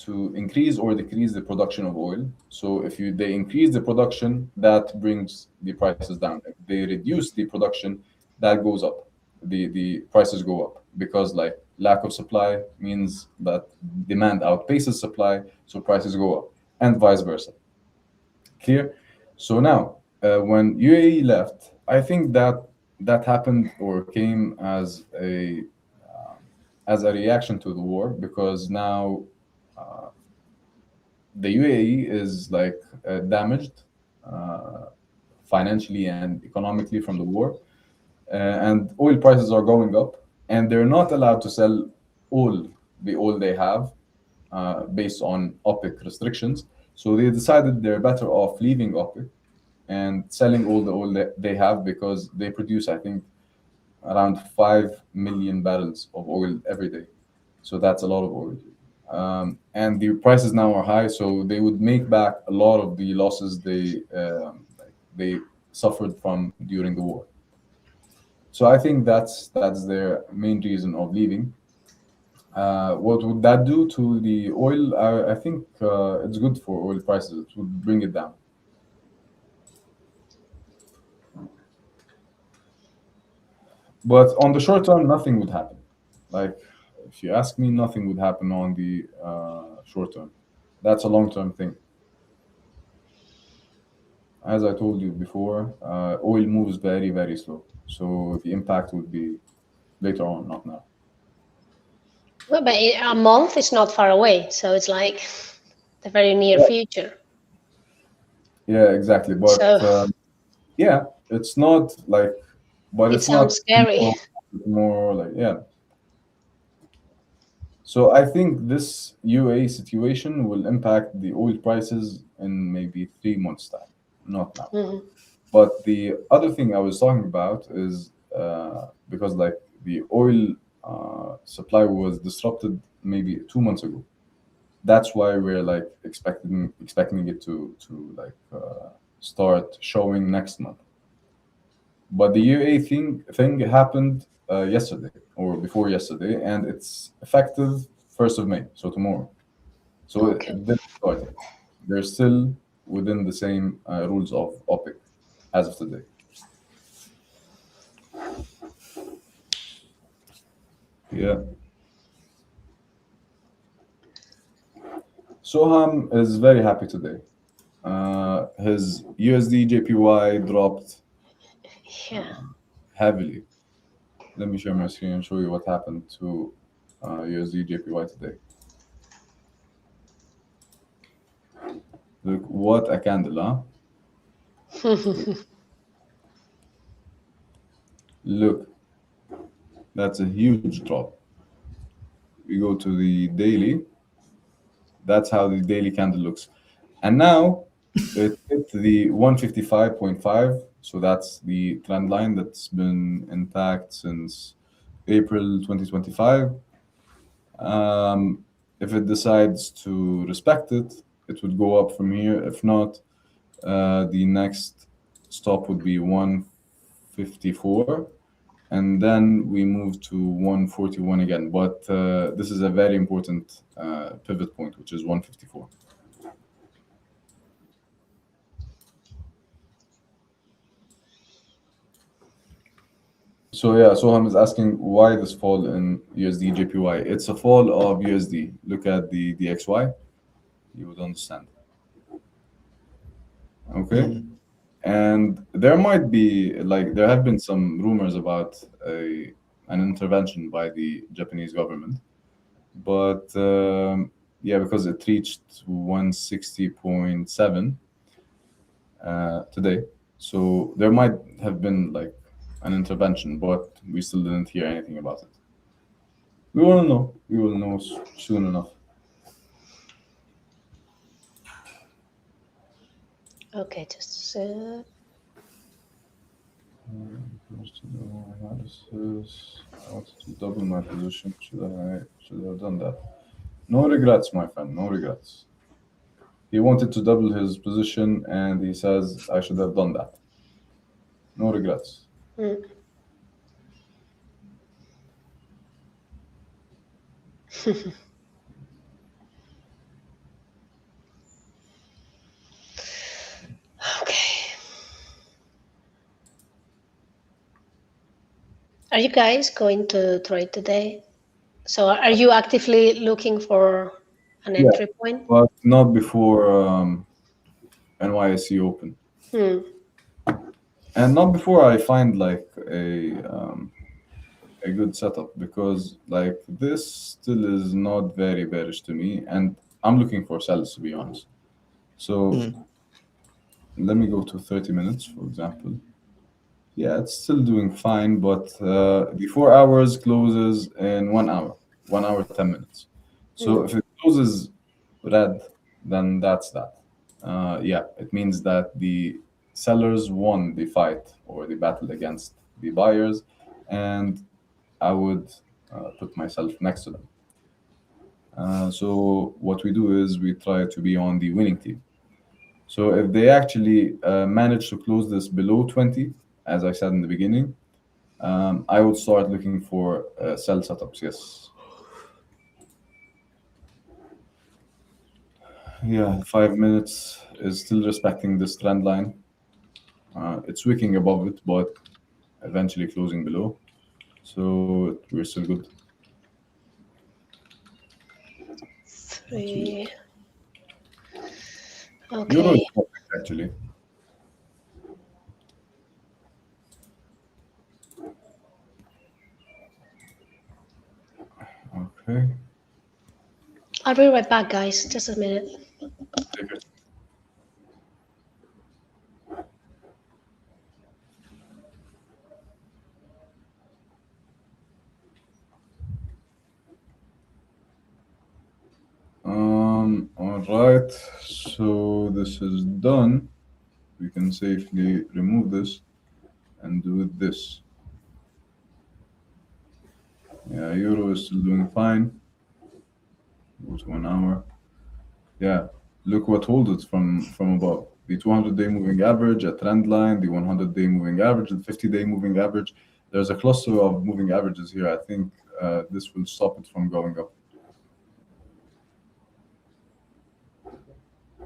to increase or decrease the production of oil. So if they increase the production, that brings the prices down. If they reduce the production, that goes up. The prices go up because like lack of supply means that demand outpaces supply, so prices go up, and vice versa. Clear? So now, when UAE left, I think that happened or came as a reaction to the war because now the UAE is like damaged financially and economically from the war, and oil prices are going up, and they're not allowed to sell all the oil they have based on OPEC restrictions. So they decided they're better off leaving OPEC and selling all the oil that they have because they produce, I think, around 5 million barrels of oil every day. So that's a lot of oil. And the prices now are high, so they would make back a lot of the losses they suffered from during the war. So I think that's their main reason of leaving. What would that do to the oil? I think it's good for oil prices. It would bring it down. But on the short term, nothing would happen. Like, if you ask me, nothing would happen on the short term. That's a long-term thing. As I told you before, oil moves very, very slow. So the impact would be later on, not now. Well, but a month is not far away, so it's like the very near future. Yeah, exactly. But So yeah, it's not like, but it it's not sounds scary. more like, yeah. So I think this UAE situation will impact the oil prices in maybe 3 months' time, not now. Mhm. But the other thing I was talking about is because like the oil supply was disrupted maybe 2 months ago. That's why we're like expecting it to like start showing next month. But the UAE thing happened yesterday or before yesterday, and it's effective 1st of May, so tomorrow. So Okay. it didn't start yet. They're still within the same rules of OPEC as of today. Yeah. Soham is very happy today. His USD JPY dropped Yeah. heavily. Let me share my screen and show you what happened to USD JPY today. Look, what a candle, huh? Look, that's a huge drop. We go to the daily. That's how the daily candle looks. And now it hit the 155.5. So that's the trend line that's been intact since April 2025. If it decides to respect it, it would go up from here. If not, the next stop would be 154. And then we move to 141 again. But this is a very important pivot point, which is 154. So yeah, Soham is asking why this fall in USD JPY. It's a fall of USD. Look at the DXY, you would understand. Okay. And there might be like there have been some rumors about an intervention by the Japanese government, but yeah, because it reached 160.7 today, so there might have been like an intervention, but we still didn't hear anything about it. We will know. We will know soon enough. Okay, just a sec. Analysis. I wanted to double my position. Should I have done that? No regrets, my friend. No regrets. He wanted to double his position, and he says I should have done that. No regrets. Mm. Okay. Are you guys going to trade today? So are you actively looking for an Yeah, entry point? but not before NYSE open, Hmm. and not before I find like a good setup, because like this still is not very bearish to me, and I'm looking for sells, to be honest. So let me go to 30 minutes, for example. Yeah, it's still doing fine, but the 4 hours closes in 1 hour, 1 hour, 10 minutes. So if it closes red, then that's that. Yeah, it means that the sellers won the fight or the battle against the buyers, and I would put myself next to them. So what we do is we try to be on the winning team. So if they actually manage to close this below 20, as I said in the beginning, I would start looking for sell setups. Yes. Yeah, 5 minutes is still respecting this trend line. It's wicking above it, but eventually closing below. So we're still good. 3. Euro is Okay. perfect, actually. Okay. I'll be right back, guys. Just a minute. Take it. All right. So this is done. We can safely remove this and do this. Yeah, Euro is still doing fine. Go to 1 hour. Yeah, look what holds it from above. The 200-day moving average, a trend line, the 100-day moving average, the 50-day moving average. There's a cluster of moving averages here. I think this will stop it from going up.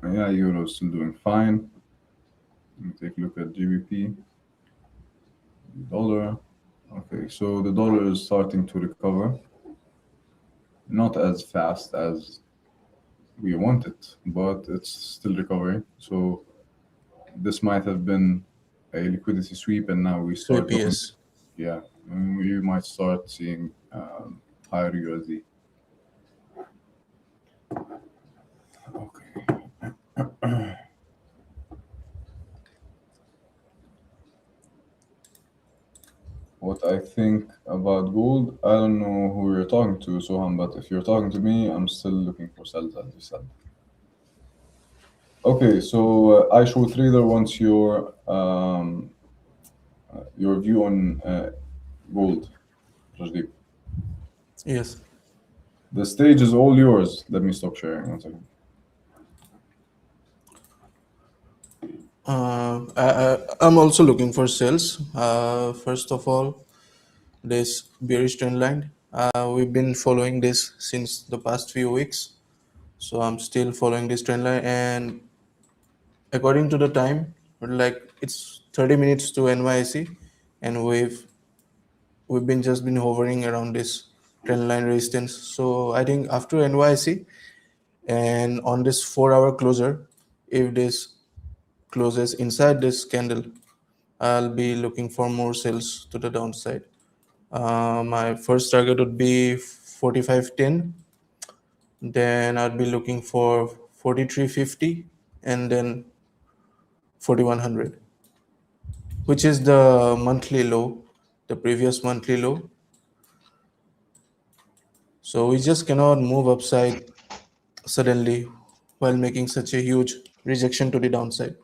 Yeah, Euro is still doing fine. Let me take a look at GBP. Dollar. Okay, so the dollar is starting to recover. Not as fast as we want it, but it's still recovering. So this might have been a liquidity sweep, and now we start looking. yes. Yeah, we might start seeing higher USD. Okay. What I think about gold, I don't know who you're talking to, Soham, but if you're talking to me, I'm still looking for sells, as you said. Okay, so iShow Trader wants your view on gold, Rajdeep. Yes. The stage is all yours. Let me stop sharing 1 second. I'm also looking for sales. First of all, this bearish trend line. We've been following this since the past few weeks. So I'm still following this trend line, and according to the time, like it's 30 minutes to NYSE, and we've been just been hovering around this trend line resistance. So I think after NYSE and on this 4-hour closer, if this closes inside this candle, I'll be looking for more sales to the downside. My first target would be 45.10. Then I'd be looking for 43.50 and then 4100, which is the monthly low, the previous monthly low. So we just cannot move upside suddenly while making such a huge rejection to the downside.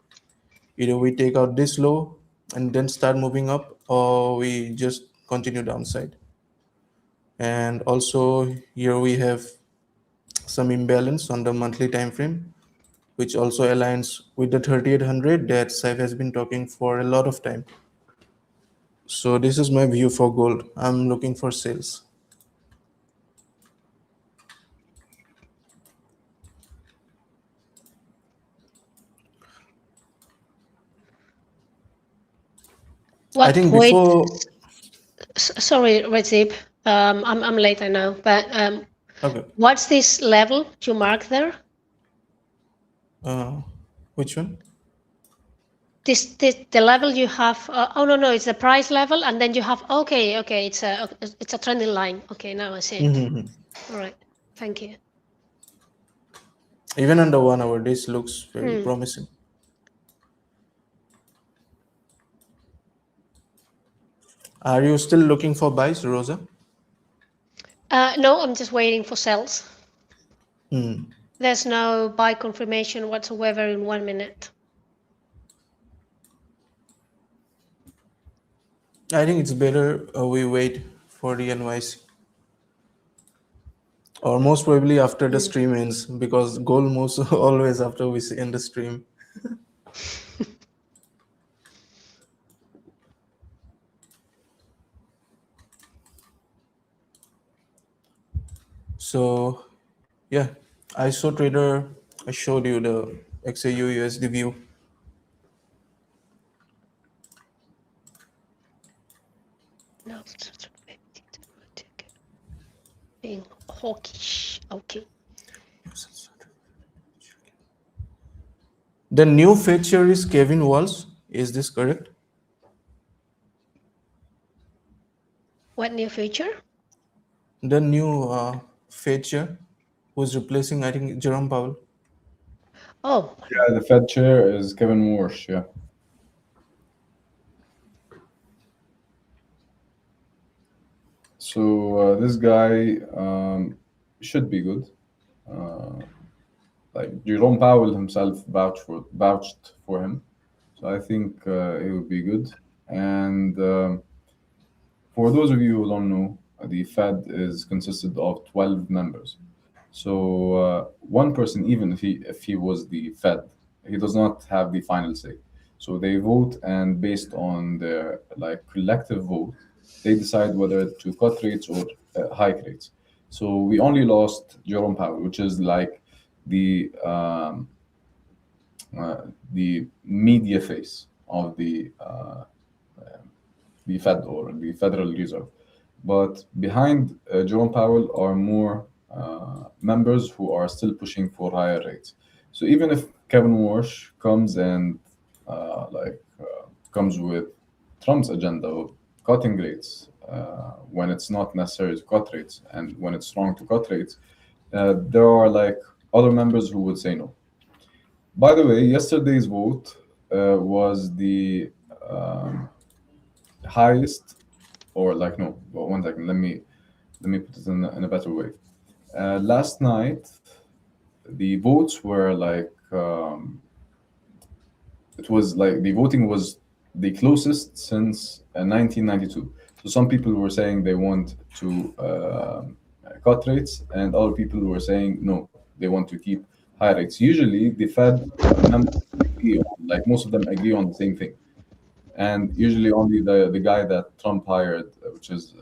Either we take out this low and then start moving up, or we just continue downside. And also here we have some imbalance on the monthly time frame, which also aligns with the 3800 that Saif has been talking for a lot of time. So this is my view for gold. I'm looking for sales. What I think point? before. Sorry, Rajdeep. I'm late, I know, but Okay. what's this level you mark there? Which one? This the level you have. Oh no, it's the price level, and then you have. Okay, it's a trending line. Okay, now I see it. All right, thank you. Even under 1 hour, this looks very promising. Are you still looking for buys, Rosa? No, I'm just waiting for sales. Hmm. There's no buy confirmation whatsoever in 1 minute. I think it's better we wait for the NYC. Or most probably after the stream ends, because gold moves always after we end the stream. So yeah, I saw trader. I showed you the XAU USD view. No, being hawkish. Okay. The new feature is Kevin Walls. Is this correct? What new feature? The new feature who's replacing, I think, Jerome Powell. Oh, Yeah, the Fed chair is Kevin Warsh. Yeah. So this guy should be good. Like Jerome Powell himself vouched for him, so I think he would be good. And for those of you who don't know, the Fed is consisted of 12 members. So one person, even if he was the Fed, he does not have the final say. So they vote, and based on their like collective vote, they decide whether to cut rates or hike rates. So we only lost Jerome Powell, which is like the the media face of the Fed or the Federal Reserve. But behind Jerome Powell are more members who are still pushing for higher rates. So even if Kevin Warsh comes and comes with Trump's agenda of cutting rates when it's not necessary to cut rates and when it's wrong to cut rates, there are like other members who would say no. By the way, yesterday's vote was the highest, or like no, well, one second. Let me put it in a better way. Last night, the votes were like it was like the voting was the closest since 1992. So some people were saying they want to cut rates, and other people were saying no, they want to keep high rates. Usually, the Fed members agree on, like most of them agree on the same thing, and usually only the guy that Trump hired, which is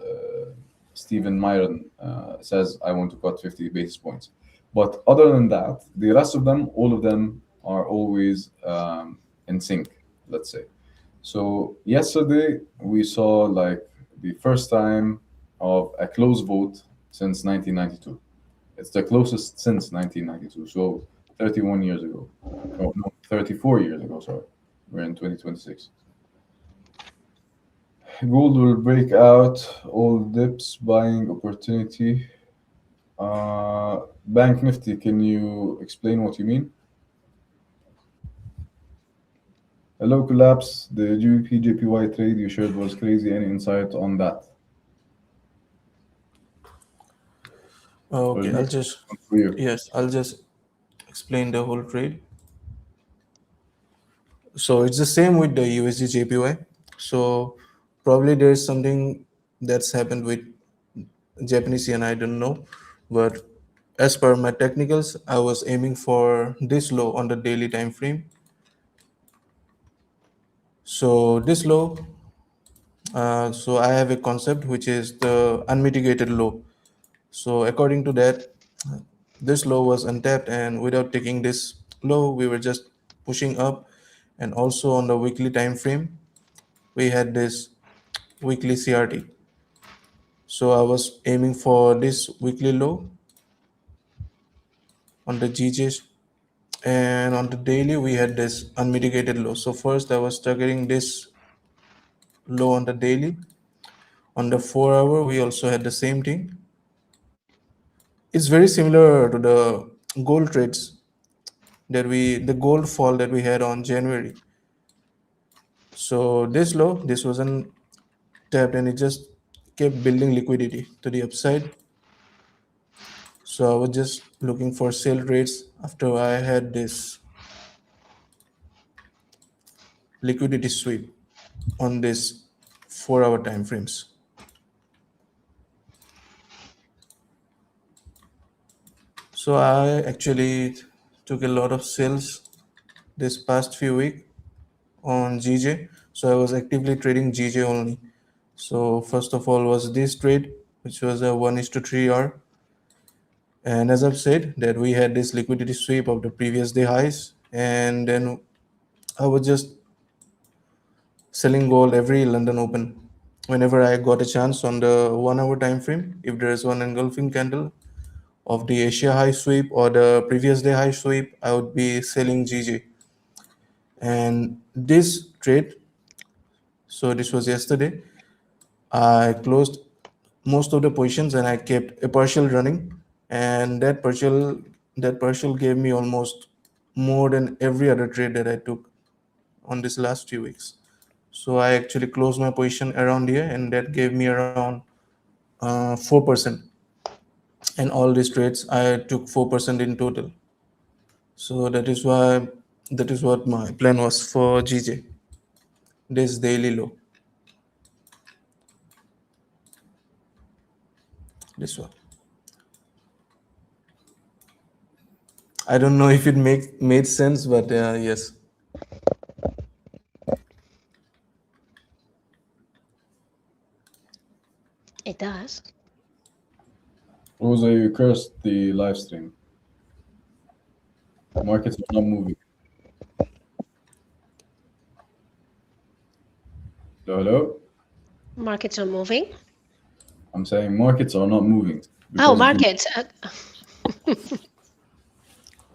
Stephen Myron, says I want to cut 50 basis points. But other than that, the rest of them, all of them, are always in sync. Let's say. So yesterday we saw like the first time of a close vote since 1992. It's the closest since 1992. So 31 years ago. Oh, no, 34 years ago. Sorry, we're in 2026. Gold will break out all dips, buying opportunity. Bank Nifty, can you explain what you mean? Hello, Collapse. The GBP JPY trade you shared was crazy. Any insight on that? Okay, Well, I'll just for you. yes, I'll just explain the whole trade. So it's the same with the USD JPY. So probably there's something that's happened with Japanese yen, I don't know. But as per my technicals, I was aiming for this low on the daily time frame. So this low, so I have a concept which is the unmitigated low. So according to that, this low was untapped, and without taking this low, we were just pushing up. And also on the weekly time frame, we had this weekly CRT. So I was aiming for this weekly low on the GJ, and on the daily we had this unmitigated low. So first I was targeting this low on the daily. On the 4 hour we also had the same thing. It's very similar to the gold trades that the gold fall that we had on January. So this low, this wasn't tapped, and it just kept building liquidity to the upside. So I was just looking for sell trades after I had this liquidity sweep on this 4 hour time frames. So I actually took a lot of sales this past few week on GJ. So I was actively trading GJ only. So first of all was this trade, which was a 1:3 R. And as I've said, that we had this liquidity sweep of the previous day highs, and then I was just selling gold every London Open. Whenever I got a chance on the 1 hour time frame, if there is one engulfing candle of the Asia high sweep or the previous day high sweep, I would be selling GG. And this trade, so this was yesterday, I closed most of the positions and I kept a partial running, and that partial gave me almost more than every other trade that I took on this last few weeks. So I actually closed my position around here, and that gave me around 4%. And all these trades, I took 4% in total. So that is what my plan was for GJ. This daily low. This one. I don't know if it made sense, but yes. It does. Rosa, you cursed the live stream. Markets are not moving. Hello, hello? Markets are moving. I'm saying markets are not moving. Oh, because of you. markets.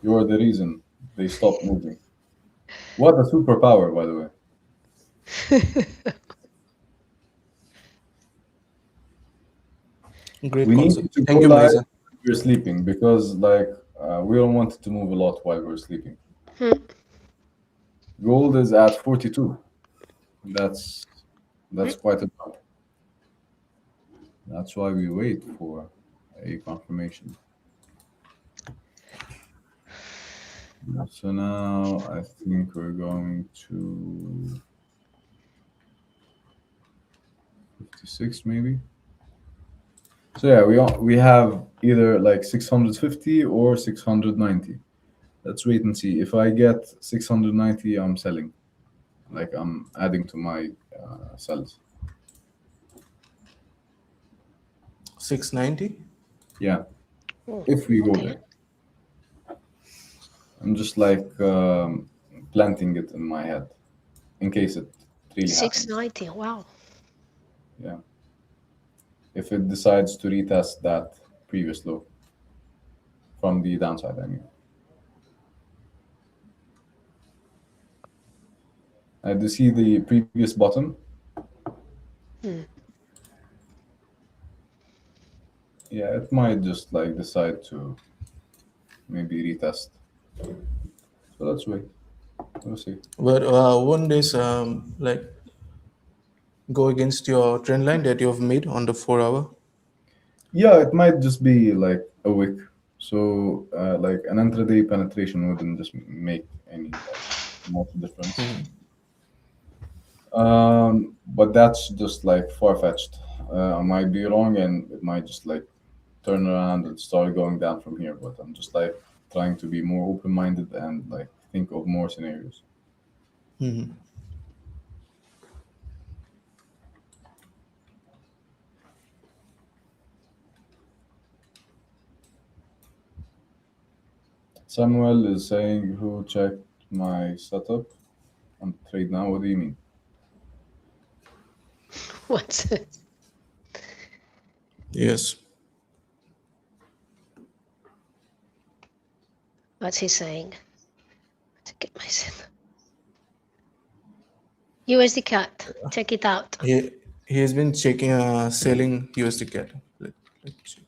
You're the reason they stopped moving. What a superpower, by the way. Great We need concept. to Thank go you, live Maisa. when we're sleeping because, like, we don't want it to move a lot while we're sleeping. Gold is at 42. That's quite a drop. That's why we wait for a confirmation. So now I think we're going to 56 maybe. So yeah, we have either like 650 or 690. Let's wait and see. If I get 690, I'm selling. Like I'm adding to my sells. 690. Yeah, if we go Okay. there. I'm just like planting it in my head in case it really happens. 690. Wow. Yeah. If it decides to retest that previous low from the downside, I mean. Do you see the previous bottom? Yeah, it might just like decide to maybe retest. So let's wait. We'll see. But won't this like go against your trend line that you have made on the 4 hour? Yeah, it might just be like a wick. So like an intraday penetration wouldn't just make any like much difference. But that's just like far-fetched. I might be wrong, and it might just like turn around and start going down from here. But I'm just like trying to be more open-minded and like think of more scenarios. Samuel is saying, "Who checked my setup on trade now?" What do you mean? What's it? Yes. What's he saying? To get myself. USD cat. Check it out. He has been checking selling USD CAD. Let's check.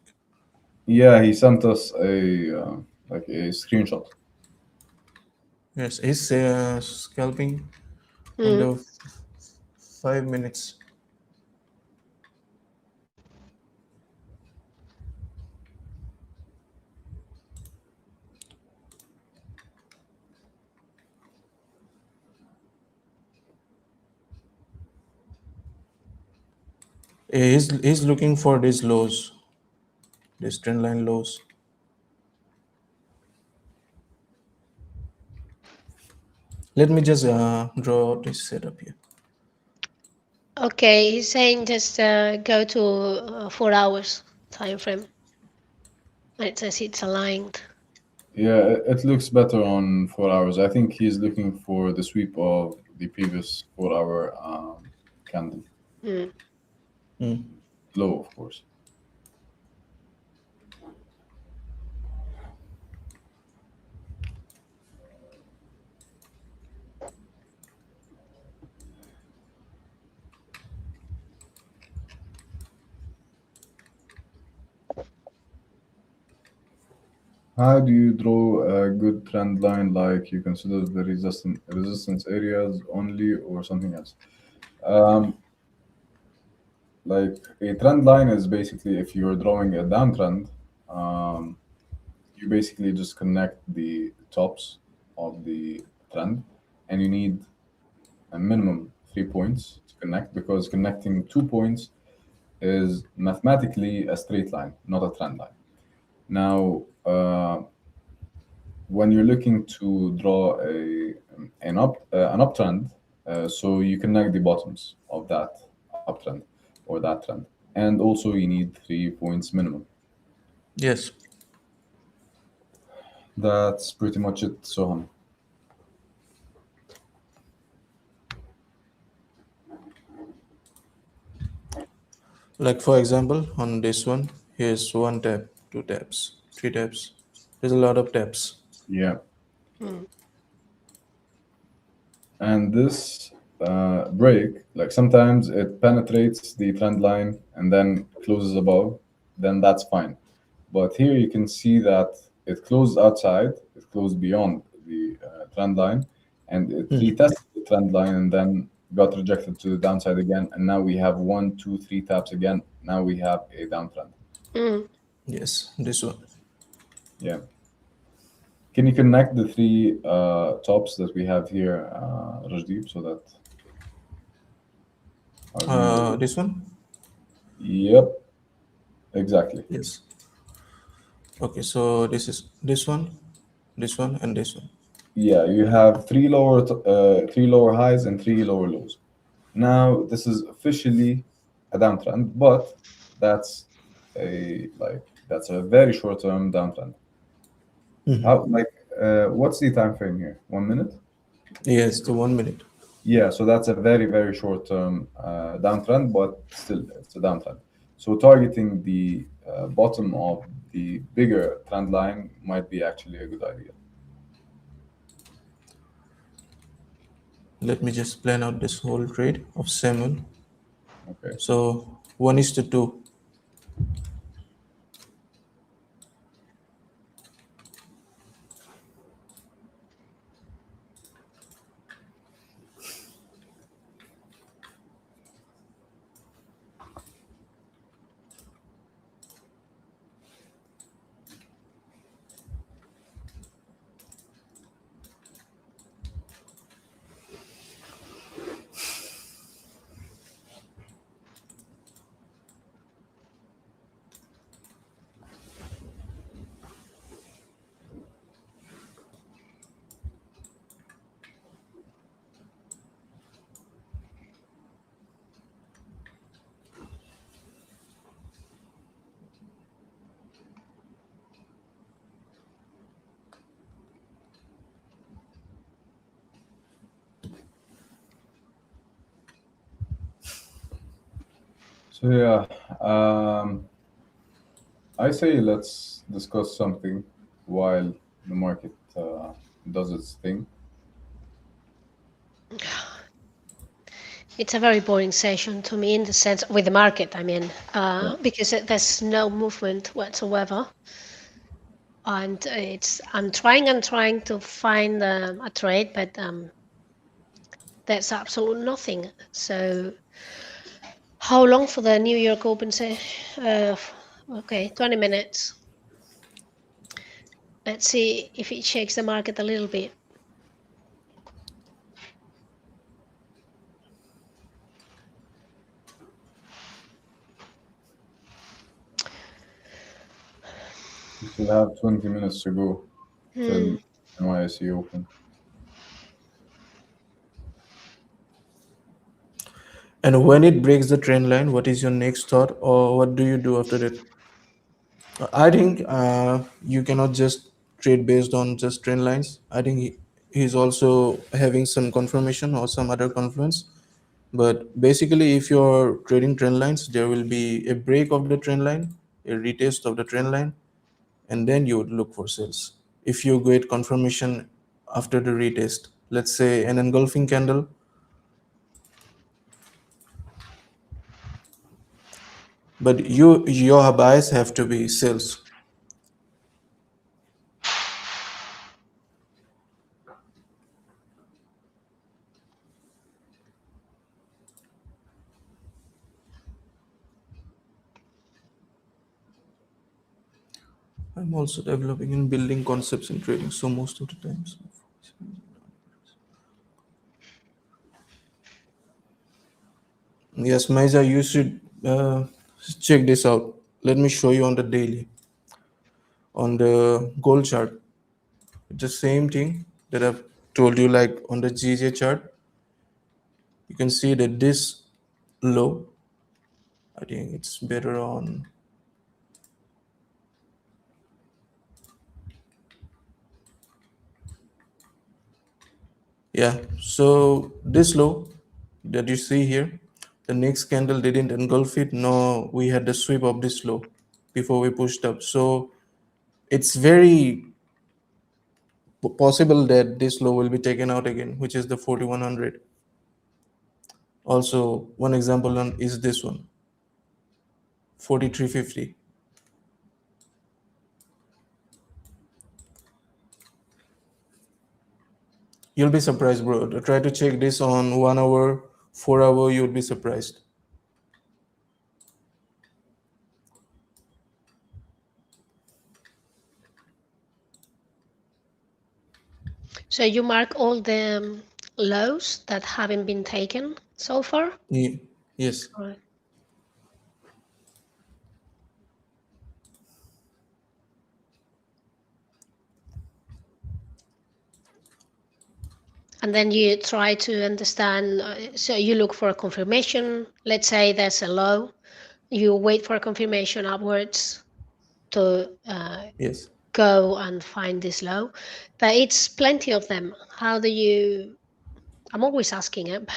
Yeah, he sent us a like a screenshot. Yes, he's scalping on the 5 minutes. He's looking for these lows, these trend line lows. Let me just draw this setup here. Okay, he's saying just go to 4 hours time frame. And it says it's aligned. Yeah, it looks better on 4 hours. I think he's looking for the sweep of the previous 4 hour candle. Mm. Mm. Low, of course. How do you draw a good trend line? Like you consider the resistance areas only, or something else? Um, like a trend line is basically if you're drawing a downtrend, um, you basically just connect the tops of the trend, and you need a minimum 3 points to connect, because connecting 2 points is mathematically a straight line, not a trend line. Now, when you're looking to draw an uptrend, so you connect the bottoms of that uptrend or that trend, and also you need 3 points minimum. Yes. That's pretty much it, Soham. Like for example, on this one, here's one tab, two tabs, three tabs. There's a lot of tabs. Yeah, Mm. and this break, like sometimes it penetrates the trend line and then closes above, then that's fine. But here you can see that it closed outside, it closed beyond the trend line, and it Mhm. retested the trend line and then got rejected to the downside again. And now we have one, two, three taps again. Now we have a downtrend. Mm. Yes, this one. Yeah. Can you connect the three tops that we have here, Rajdeep, so that our viewers? This one. Yep, exactly. Yes. Okay, so this is this one, and this one. Yeah, you have three lower highs and three lower lows. Now this is officially a downtrend, but that's that's a very short term downtrend. Mhm. How what's the time frame here? 1 minute? Yes, the 1 minute. Yeah, so that's a very short term downtrend, but still it's a downtrend. So targeting the bottom of the bigger trend line might be actually a good idea. Let me just plan out this whole trade of salmon. Okay. So 1:2. So yeah, I say let's discuss something while the market does its thing. It's a very boring session to me in the sense with the market. I mean, because there's no movement whatsoever, and it's I'm trying to find a trade, but there's absolutely nothing. So, how long for the New York Open? Say, okay, 20 minutes. Let's see if it shakes the market a little bit. We still have 20 minutes to go till Hmm. NYSE open. And when it breaks the trend line, what is your next thought, or what do you do after that? I think you cannot just trade based on just trend lines. I think he's also having some confirmation or some other confluence. But basically, if you're trading trend lines, there will be a break of the trend line, a retest of the trend line, and then you would look for sales. If you get confirmation after the retest, let's say an engulfing candle, but your bias have to be sales. I'm also developing and building concepts in trading, so most of the times. Yes, Maisa, you should check this out. Let me show you on the daily, on the gold chart. The same thing that I've told you, like on the GJ chart. You can see that this low, I think it's better on, yeah. So this low that you see here, the next candle didn't engulf it. No, we had the sweep of this low before we pushed up. So it's very possible that this low will be taken out again, which is the 4100. Also, one example is this one, 4350. You'll be surprised, bro. Try to check this on 1 hour, 4 hour. You'll be surprised. So you mark all the lows that haven't been taken so far? Yes. All right. And then you try to understand, so you look for a confirmation. Let's say there's a low. You wait for a confirmation upwards to Yes. go and find this low. But it's plenty of them. How do you? I'm always asking it,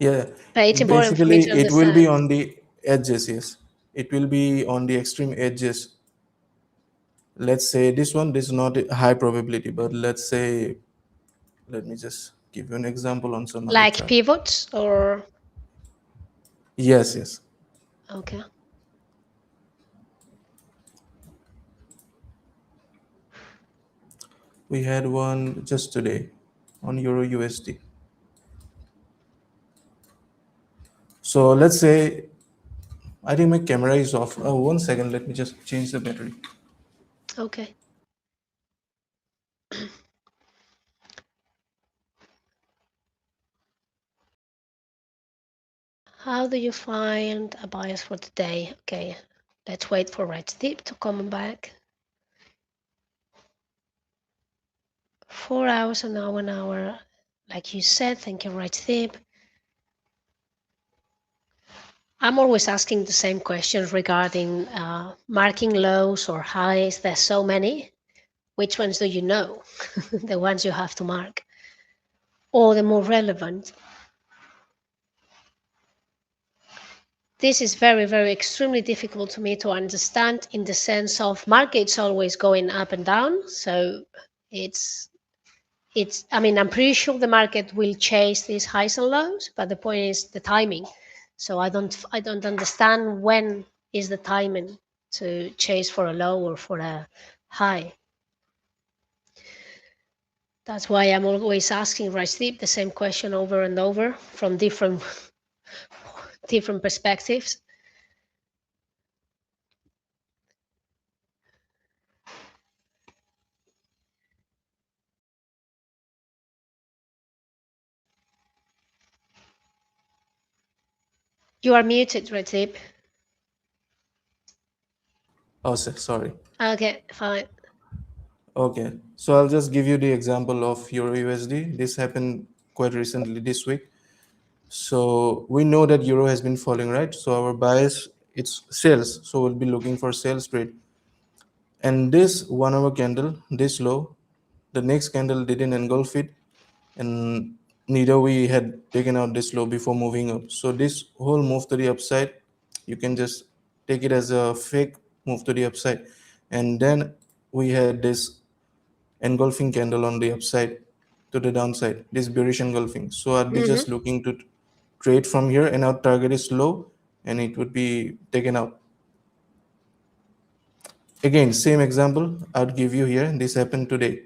Yeah. but it's important for me Basically, to it will be understand. on the edges. Yes. It will be on the extreme edges. Let's say this one, this is not a high probability, but let's say, let me just give you an example on some other Like chart. pivots or Yes. Yes. okay. We had one just today on Euro USD. So let's say, I think my camera is off. 1 second, let me just change the battery. Okay. How do you find a bias for the day? Okay, let's wait for Rajdeep to come back. 4 hours and now 1 hour. Like you said, thank you, Rajdeep. I'm always asking the same questions regarding marking lows or highs. There's so many. Which ones do you know? The ones you have to mark. Or the more relevant. This is very, very extremely difficult to me to understand in the sense of markets always going up and down. So it's I mean, I'm pretty sure the market will chase these highs and lows, but the point is the timing. So I don't understand when is the timing to chase for a low or for a high. That's why I'm always asking Rajdeep the same question over and over from different different perspectives. You are muted, Rajdeep. Oh, sorry. Okay, fine. Okay, so I'll just give you the example of Euro USD. This happened quite recently this week. So we know that Euro has been falling, right? So our bias it's sales, so we'll be looking for sales trade. And this 1 hour candle, this low, the next candle didn't engulf it, and neither we had taken out this low before moving up. So this whole move to the upside, you can just take it as a fake move to the upside. And then we had this engulfing candle on the upside to the downside, this bearish engulfing. So I'd be just looking to trade from here, and our target is low, and it would be taken out. Again, same example I'd give you here. This happened today.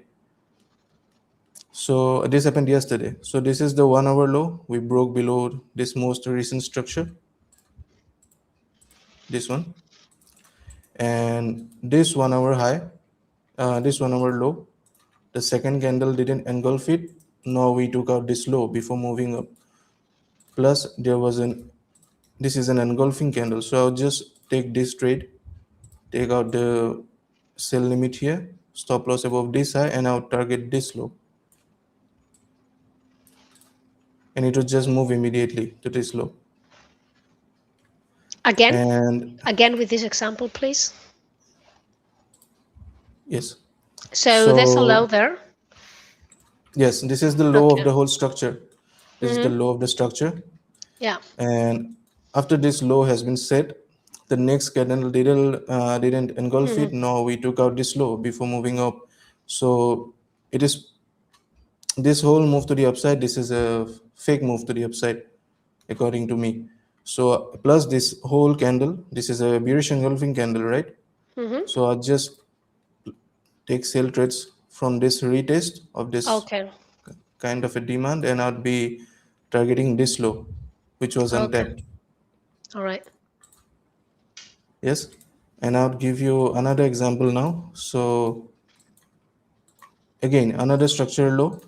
So this happened yesterday. So this is the 1 hour low. We broke below this most recent structure, this one, and this 1 hour high, this 1 hour low. The second candle didn't engulf it. Now we took out this low before moving up. Plus there was this is an engulfing candle. So I'll just take this trade, take out the sell limit here, stop loss above this high, and I'll target this low. And it will just move immediately to this low. Again with this example, please. Yes. So there's a low there. Yes, this is the low of the whole structure. This is the low of the structure. Yeah. And after this low has been set, the next candle didn't engulf it. No, we took out this low before moving up. So it is this whole move to the upside. This is a fake move to the upside, according to me. So plus this whole candle, this is a bearish engulfing candle, right? So I'll just take sell trades from this retest of this kind of a demand, and I'd be targeting this low, which was untapped. All right. Yes, and I'll give you another example now. So again, another structural low.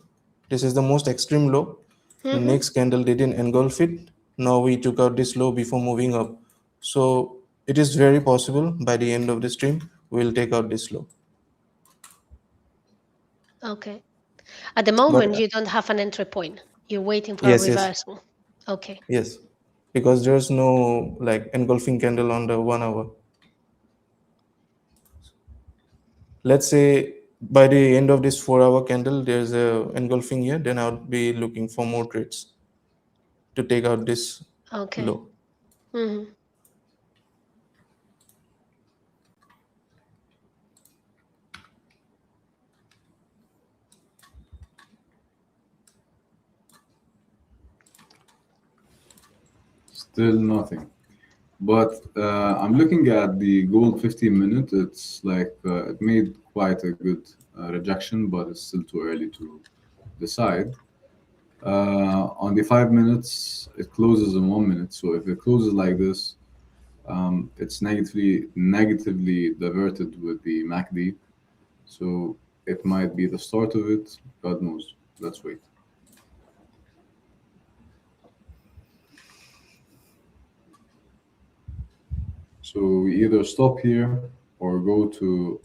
This is the most extreme low. The next candle didn't engulf it. Now we took out this low before moving up. So it is very possible by the end of the stream, we'll take out this low. Okay. At the moment, you don't have an entry point. You're waiting for a reversal. Yes. Okay. Yes, because there's no like engulfing candle on the 1 hour. Let's say by the end of this 4 hour candle, there's a engulfing here, then I'll be looking for more trades to take out this low. Still nothing. But I'm looking at the gold 15-minute. It's like it made quite a good rejection, but it's still too early to decide. On the 5 minutes, it closes in 1 minute. So if it closes like this, it's negatively diverted with the MACD. So it might be the start of it. God knows. Let's wait. So we either stop here or go to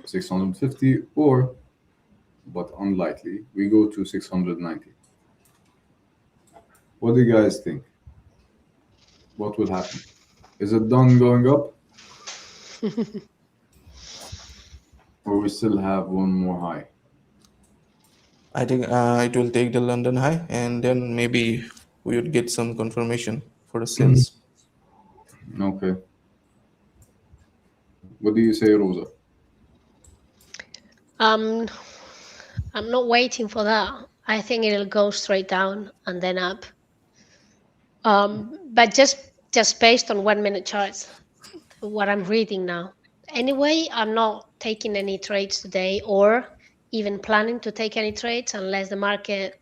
650, or, but unlikely, we go to 690. What do you guys think? What will happen? Is it done going up? Or we still have one more high? I think it will take the London high, and then maybe we would get some confirmation for the sales. Okay. What do you say, Rosa? I'm not waiting for that. I think it'll go straight down and then up. But just based on 1 minute charts, what I'm reading now. Anyway, I'm not taking any trades today, or even planning to take any trades unless the market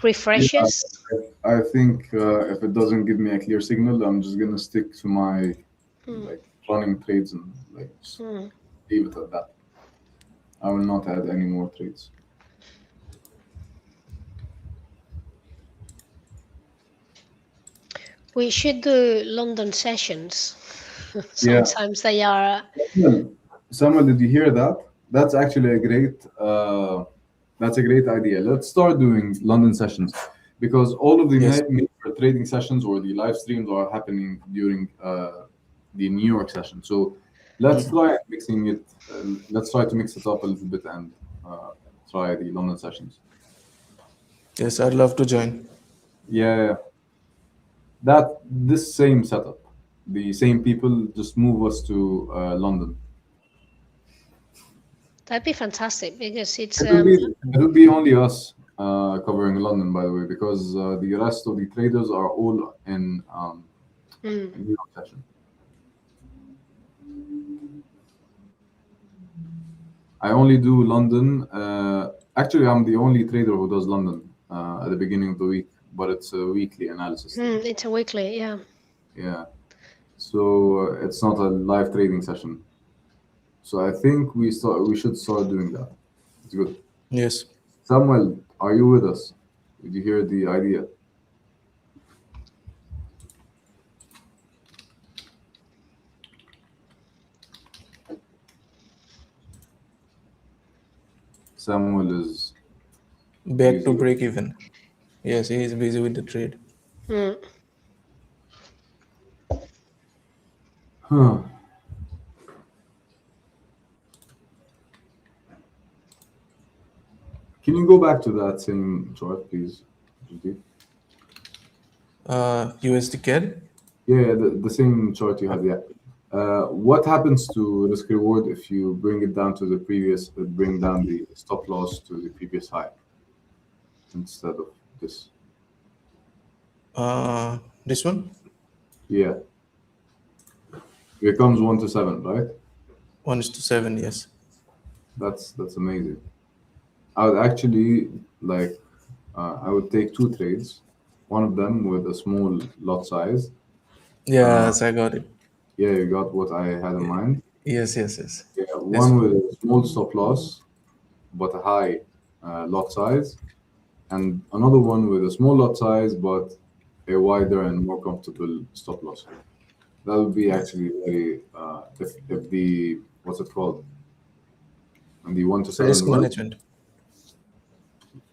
refreshes. Yeah, I think if it doesn't give me a clear signal, I'm just gonna stick to my like running trades and like leave it at that. I will not add any more trades. We should do London sessions. Sometimes they are. Samuel, did you hear that? That's actually a great. That's a great idea. Let's start doing London sessions, because all of the major trading sessions or the live streams are happening during the New York session. So let's try mixing it. Let's try to mix it up a little bit and try the London sessions. Yes, I'd love to join. Yeah, that this same setup, the same people just move us to London. That'd be fantastic because it's It will be only us covering London, by the way, because the rest of the traders are all in New York session. I only do London. Actually, I'm the only trader who does London at the beginning of the week, but it's a weekly analysis. it's a weekly, yeah. Yeah. So it's not a live trading session. So I think we should start doing that. It's good. Yes. Samuel, are you with us? Did you hear the idea? Samuel is Back to busy. break even. Yes, he is busy with the trade. Huh. Can you go back to that same chart, please, Rajdeep? USD CAD. Yeah, the same chart you had. Yeah. What happens to risk reward if you bring it down to the previous, bring down the stop loss to the previous high instead of this? This one? Yeah. Here comes 1 to 7, right? 1:7. Yes. That's amazing. I would actually like I would take two trades, one of them with a small lot size. Yes, I got it. Yeah, you got what I had in mind. Yes. Yeah, This one with a small stop loss but a high lot size, and another one with a small lot size but a wider and more comfortable stop loss. That would be actually very if the what's it called? And the 1 to 7 risk was management.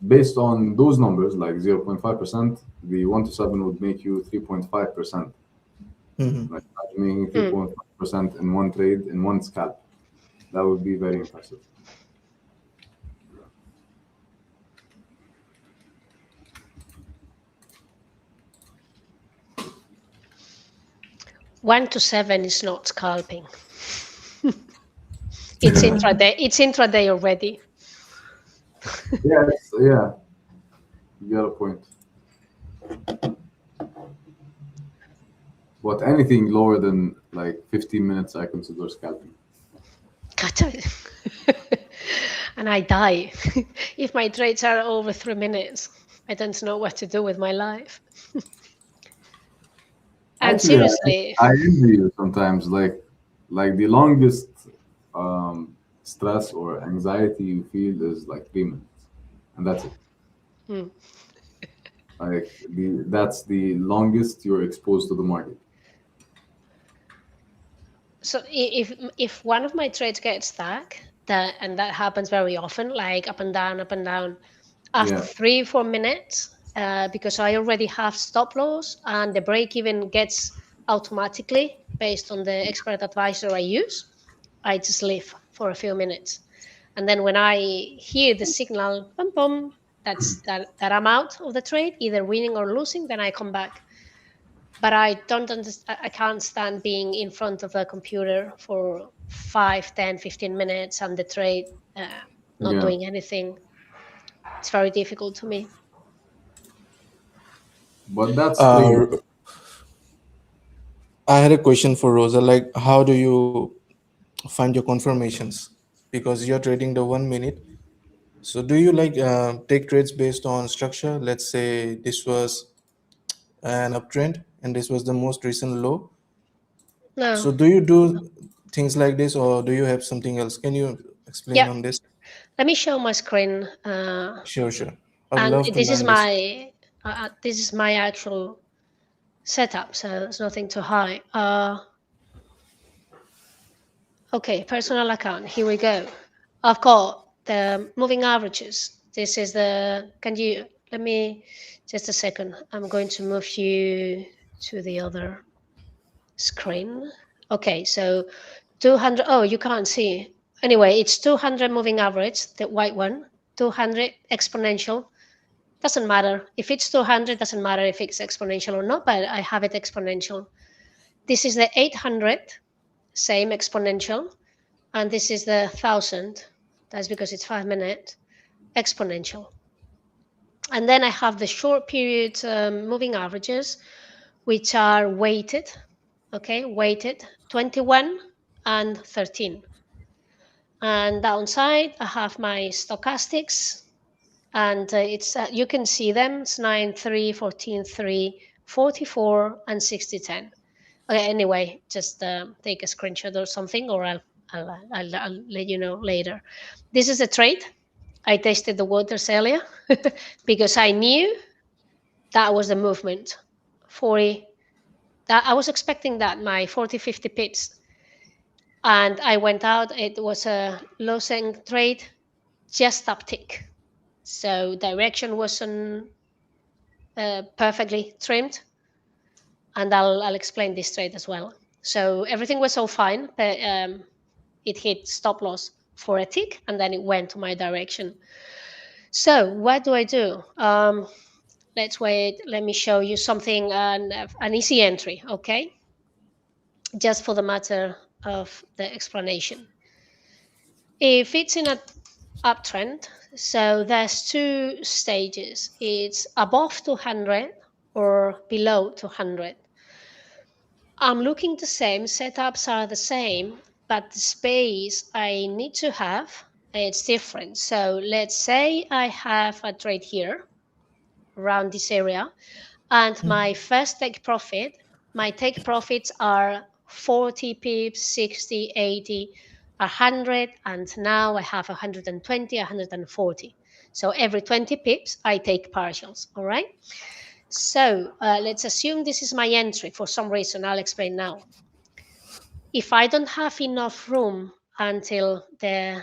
based on those numbers, like 0.5%, the 1 to 7 would make you 3.5%. Like making 3.5% in one trade, in one scalp. That would be very impressive. One to 7 is not scalping. It's intraday. It's intraday already. Yeah, yeah. You got a point. But anything lower than like 15 minutes, I consider scalping. And I die. If my trades are over 3 minutes, I don't know what to do with my life. And Actually, seriously, I envy you sometimes. Like the longest stress or anxiety you feel is like 3 minutes, and that's it. Like that's the longest you're exposed to the market. so if one of my trades gets stuck, and that happens very often, like up and down, after Yeah. 3-4 minutes, because I already have stop loss and the break even gets automatically based on the expert advisor I use, I just leave for a few minutes. And then when I hear the signal, bum, bum, that I'm out of the trade, either winning or losing, then I come back. But I don't understand. I can't stand being in front of a computer for 5, 10, 15 minutes and the trade not Yeah. doing anything. It's very difficult to me. But that's trading. I had a question for Rosa. Like, how do you find your confirmations? Because you're trading the 1 minute. So, do you like take trades based on structure? Let's say this was an uptrend and this was the most recent low. No. So, do you do things like this, or do you have something else? Can you explain Yeah. on this? Let me show my screen. Sure. I'd And love to this is learn this. my actual setup, so there's nothing to hide. Okay, personal account. Here we go. I've got the moving averages. This is let me, just a second. I'm going to move you to the other screen. Okay, so 200. Oh, you can't see. Anyway, it's 200 moving average, the white one. 200 exponential. Doesn't matter if it's 200. Doesn't matter if it's exponential or not. But I have it exponential. This is the 800, same exponential, and this is the 1000. That's because it's 5 minutes exponential. And then I have the short period moving averages, which are weighted. Okay, weighted 21 and 13. And downside, I have my stochastics, and it's you can see them. It's 9, 3, 14, 3, 44, and 60, 10. Okay, anyway, just take a screenshot or something, or I'll let you know later. This is a trade. I tested the waters earlier because I knew that was the movement. 40. That I was expecting that my 40, 50 pips. And I went out. It was a low-selling trade, just uptick. So direction wasn't perfectly trimmed. And I'll explain this trade as well. So everything was all fine, but it hit stop loss for a tick, and then it went to my direction. So what do I do? Let's wait. Let me show you something, an easy entry, okay? Just for the matter of the explanation. If it's in an uptrend, so there's two stages. It's above 200 or below 200. I'm looking the same, setups are the same, but the space I need to have, it's different. So let's say I have a trade here around this area, and my first take profit, my take profits are 40 pips, 60, 80, 100, and now I have 120, 140. So every 20 pips, I take partials, all right? So let's assume this is my entry for some reason. I'll explain now. If I don't have enough room until the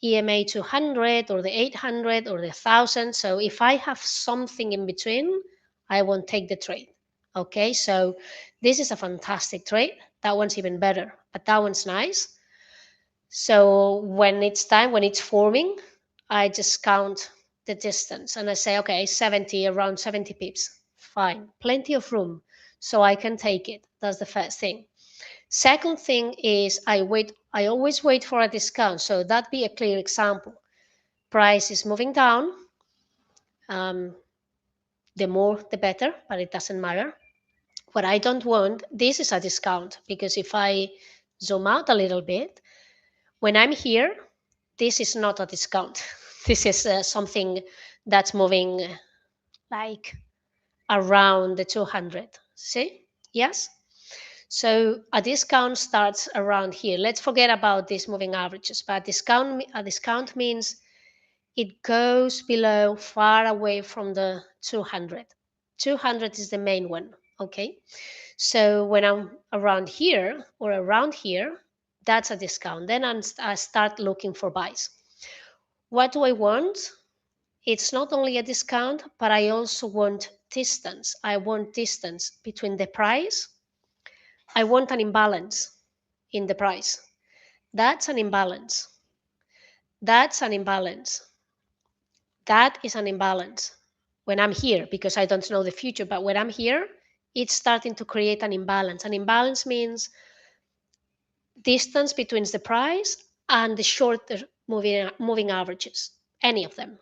EMA 200 or the 800 or the 1000, so if I have something in between, I won't take the trade. Okay, so this is a fantastic trade. That one's even better, but that one's nice. So when it's time, when it's forming, I just count the distance and I say, okay, 70, around 70 pips. Fine, plenty of room, so I can take it. That's the first thing. Second thing is I always wait for a discount. So that'd be a clear example. Price is moving down. The more, the better, but it doesn't matter. What I don't want, this is a discount, because if I zoom out a little bit, when I'm here, this is not a discount. This is something that's moving like around the 200. See? Yes? So a discount starts around here. Let's forget about these moving averages, but a discount means it goes below, far away from the 200. 200 is the main one, okay? So when I'm around here or around here, that's a discount. Then I start looking for buys. What do I want? It's not only a discount, but I also want distance. I want distance between the price. I want an imbalance in the price. That's an imbalance. That's an imbalance. That is an imbalance when I'm here, because I don't know the future, but when I'm here, it's starting to create an imbalance. An imbalance means distance between the price and the shorter moving averages, any of them.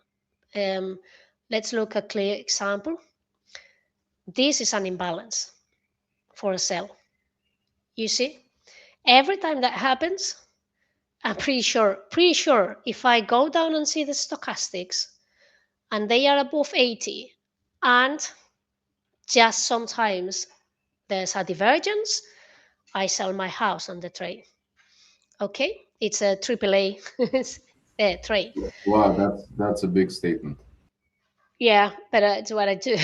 Let's look at a clear example. This is an imbalance for a sell. You see, every time that happens, I'm pretty sure if I go down and see the stochastics and they are above 80, and just sometimes there's a divergence, I sell my house on the trade. Okay, it's a AAA trade. Wow, that's a big statement. Yeah, but it's what I do.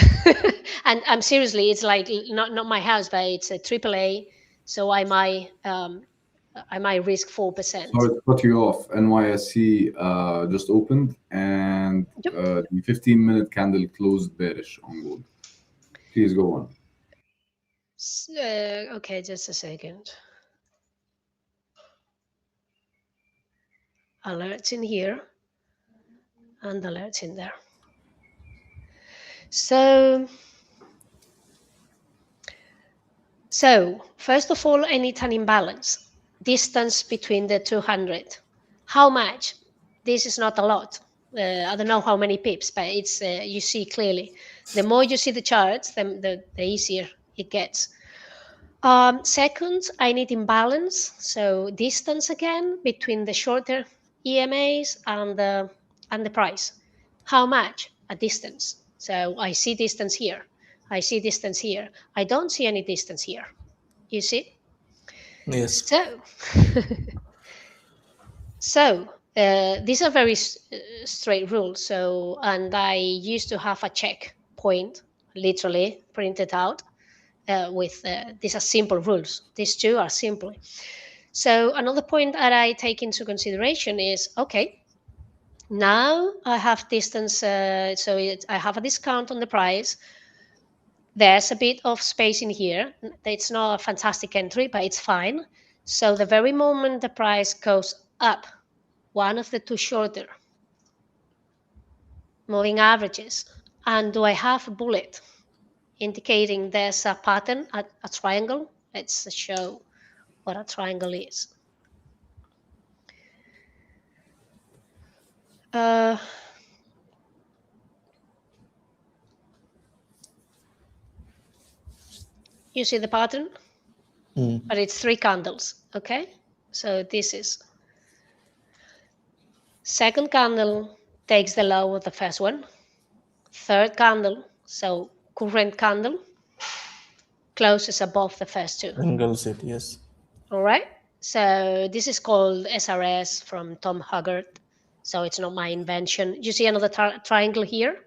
And I'm seriously, it's like not my house, but it's a AAA. So I might risk 4%. Sorry to cut you off. NYSE just opened, and Yep. the 15-minute candle closed bearish on gold. Please go on. Okay, just a second. Alerts in here and alerts in there. So first of all, I need an imbalance. Distance between the 200. How much? This is not a lot. I don't know how many pips, but it's you see clearly. The more you see the charts, the easier it gets. Second, I need imbalance, so distance again between the shorter EMAs and the price. How much? A distance. So I see distance here. I see distance here. I don't see any distance here. You see? Yes. So these are very straight rules. So, and I used to have a check point, literally printed out. With these are simple rules. These two are simple. So another point that I take into consideration is, okay, now I have distance, I have a discount on the price. There's a bit of space in here. It's not a fantastic entry, but it's fine. So the very moment the price goes up, one of the two shorter moving averages, and do I have a bullet indicating there's a pattern, a triangle? Let's show what a triangle is. You see the pattern? But it's 3 candles, okay? So this is second candle takes the low of the first one. Third candle, so current candle, closes above the first two. Angles it, yes. All right. So this is called SRS from Tom Haggard. So it's not my invention. You see another triangle here?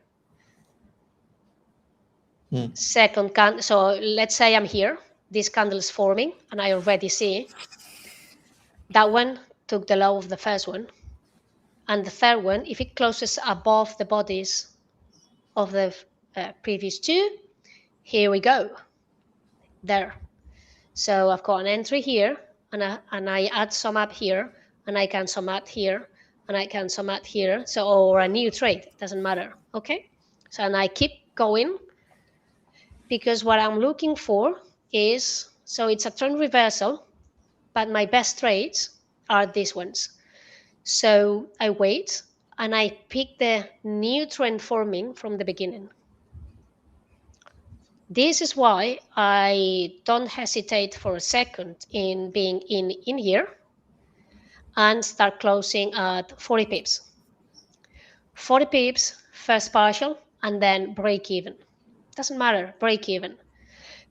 Second candle. So let's say I'm here. This candle is forming, and I already see that one took the low of the first one. And the third one, if it closes above the bodies of the previous two, here we go. There. So I've got an entry here, and I add some up here, and I can sum up here, and I can sum up here. So, or a new trade, doesn't matter. Okay. So, and I keep going, because what I'm looking for is, so it's a trend reversal, but my best trades are these ones. So I wait and I pick the new trend forming from the beginning. This is why I don't hesitate for a second in being in here and start closing at 40 pips. 40 pips, first partial, and then break even. Doesn't matter, break even.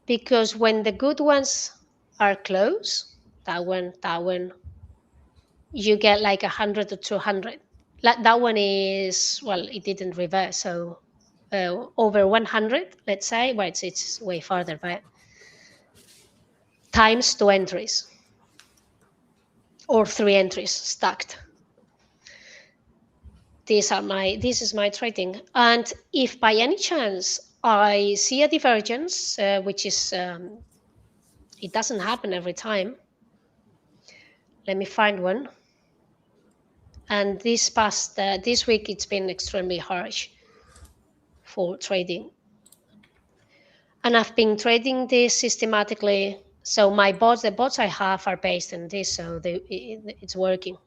Because when the good ones are close, that one, you get like 100 to 200. That one is, well, it didn't reverse, so over 100, let's say, well, it's way farther, but times 2 entries or 3 entries stacked. This is my trading. And if by any chance I see a divergence, which is, it doesn't happen every time. Let me find one. And this week, it's been extremely harsh for trading. And I've been trading this systematically. So my bots, the bots I have are based on this, so it's working.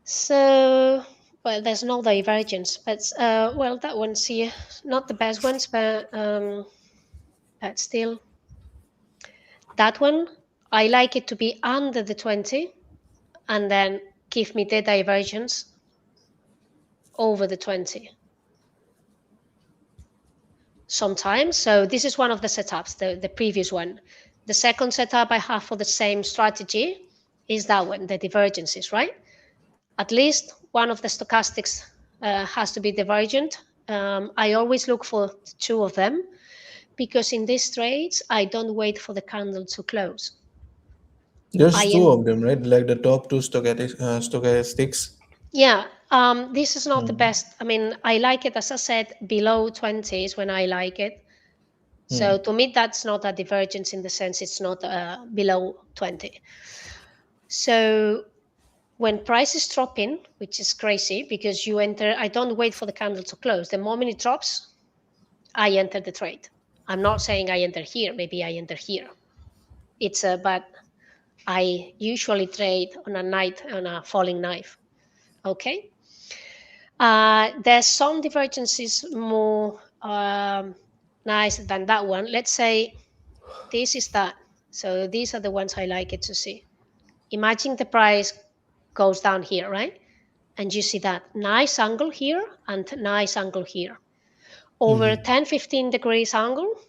So, well, there's no divergence, but well, that one's here, not the best ones, but still, that one, I like it to be under the 20, and then give me the divergence over the 20. Sometimes. So this is one of the setups, the previous one. The second setup I have for the same strategy is that one, the divergences, right? At least one of the stochastics has to be divergent. I always look for 2 of them, because in these trades, I don't wait for the candle to close. There's 2 of them, right? Like the top 2 stochastics. Yeah, this is not the best. I mean, I like it, as I said, below 20 is when I like it. So to me, that's not a divergence in the sense it's not below 20. So when price is dropping, which is crazy because you enter, I don't wait for the candle to close. The moment it drops, I enter the trade. I'm not saying I enter here, maybe I enter here. But I usually trade on a falling knife. Okay. There's some divergences more nice than that one. Let's say this is that. So these are the ones I like it to see. Imagine the price goes down here, right? And you see that nice angle here and nice angle here. Over 10, 15 degrees angle,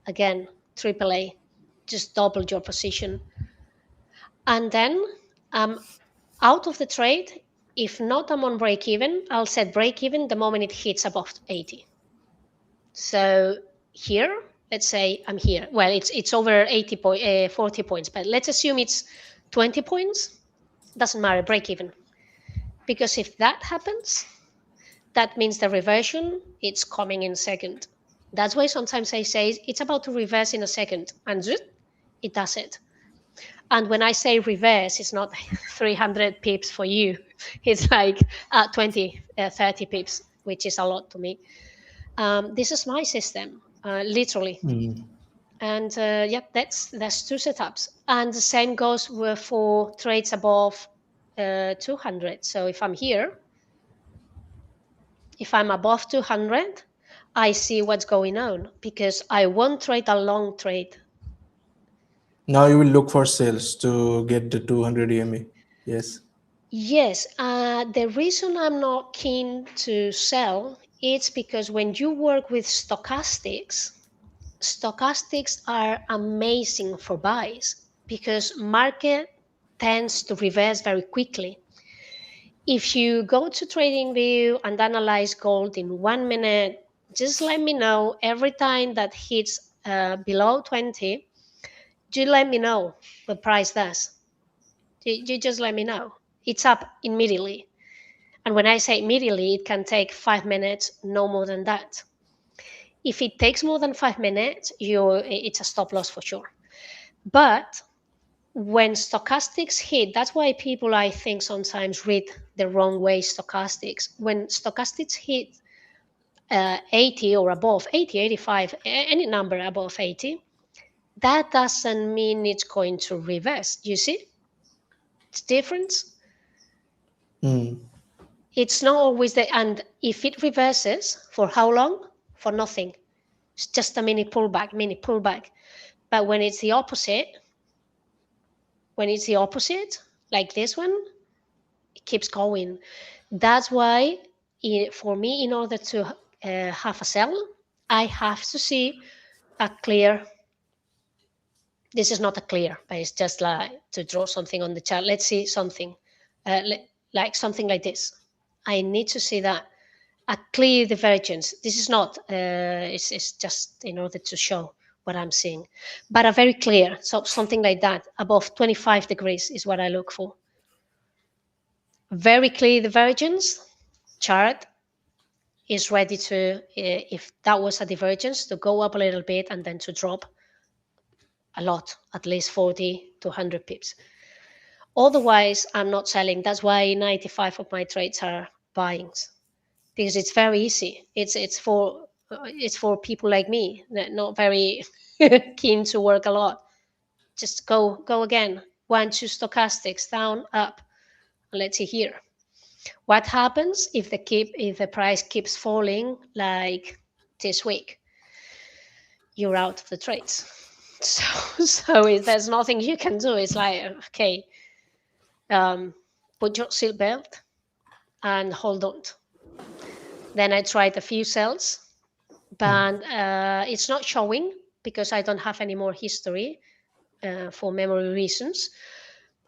again, AAA, just double your position. And then out of the trade, if not I'm on break even, I'll set break even the moment it hits above 80. So here, let's say I'm here. Well, it's over 40 points, but let's assume it's 20 points. Doesn't matter, break even. Because if that happens, that means the reversion, it's coming in second. That's why sometimes I say it's about to reverse in a second, and it does it. And when I say reverse, it's not 300 pips for you. It's like 20, 30 pips, which is a lot to me. This is my system, literally. And that's two setups. And the same goes for trades above 200. So if I'm here, if I'm above 200, I see what's going on because I won't trade a long trade. Now you will look for sales to get the 200 EMA. Yes. Yes. The reason I'm not keen to sell is because when you work with stochastics are amazing for buys because market tends to reverse very quickly. If you go to TradingView and analyze gold in 1 minute, just let me know every time that hits below 20, you let me know what price does. You just let me know. It's up immediately. And when I say immediately, it can take 5 minutes, no more than that. If it takes more than 5 minutes, it's a stop loss for sure. But when stochastics hit, that's why people, I think, sometimes read the wrong way stochastics. When stochastics hit 80 or above, 80, 85, any number above 80, that doesn't mean it's going to reverse. You see? It's different. It's not always and if it reverses, for how long? For nothing. It's just a mini pullback. But when it's the opposite, like this one, it keeps going. That's why, for me, in order to have a sell, I have to see a clear. This is not a clear, but it's just like to draw something on the chart. Let's see something, like something like this. I need to see that a clear divergence. This is not. It's just in order to show what I'm seeing, but a very clear. So something like that above 25 degrees is what I look for. Very clear divergence. Chart is ready to, if that was a divergence, to go up a little bit and then to drop a lot, at least 40 to 100 pips. Otherwise, I'm not selling. That's why 95 of my trades are buyings, because it's very easy. It's for people like me, not very keen to work a lot. Just go again. 1, 2 stochastics, down, up. Let's see here. What happens if the price keeps falling like this week? You're out of the trades. So there's nothing you can do. It's like, okay, put your seatbelt and hold on. Then I tried a few sells, but it's not showing because I don't have any more history for memory reasons.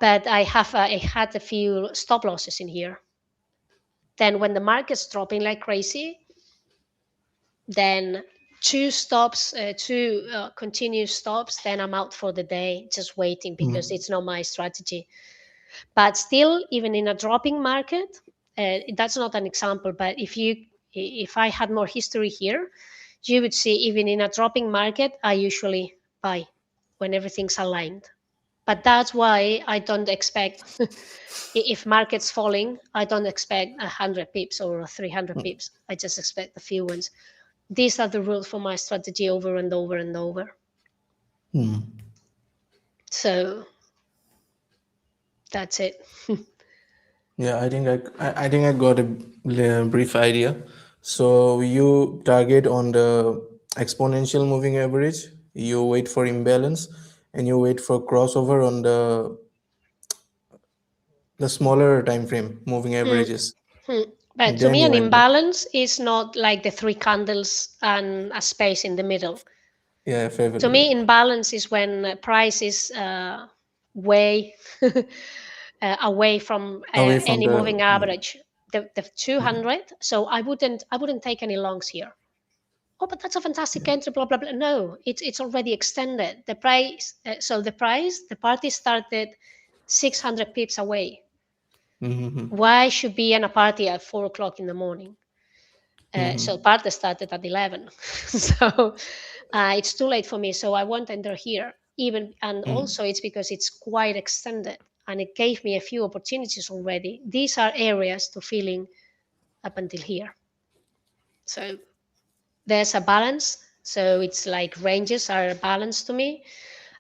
But I had a few stop losses in here. Then when the market's dropping like crazy, then two continuous stops, then I'm out for the day, just waiting because it's not my strategy. But still, even in a dropping market, that's not an example, but if I had more history here, you would see even in a dropping market, I usually buy when everything's aligned. But that's why I don't expect, if market's falling, I don't expect 100 pips or 300 pips. I just expect a few ones. These are the rules for my strategy over and over and over. So that's it. Yeah, I think I got a brief idea. So you target on the exponential moving average, you wait for imbalance, and you wait for crossover on the smaller time frame moving averages. But to Then me, you an enter. imbalance is not like the 3 candles and a space in the middle. Yeah, To favorable. me, imbalance is when price is way away from Away from any the moving average. The 200. So I wouldn't take any longs here. Oh, but that's a fantastic entry. Blah blah blah. No, it's already extended. The price. The party started 600 pips away. Why should be in a party at 4 o'clock in the morning? So party started at 11. So it's too late for me. So I won't enter here. And also it's because it's quite extended and it gave me a few opportunities already. These are areas to filling up until here. So there's a balance. So it's like ranges are balanced to me.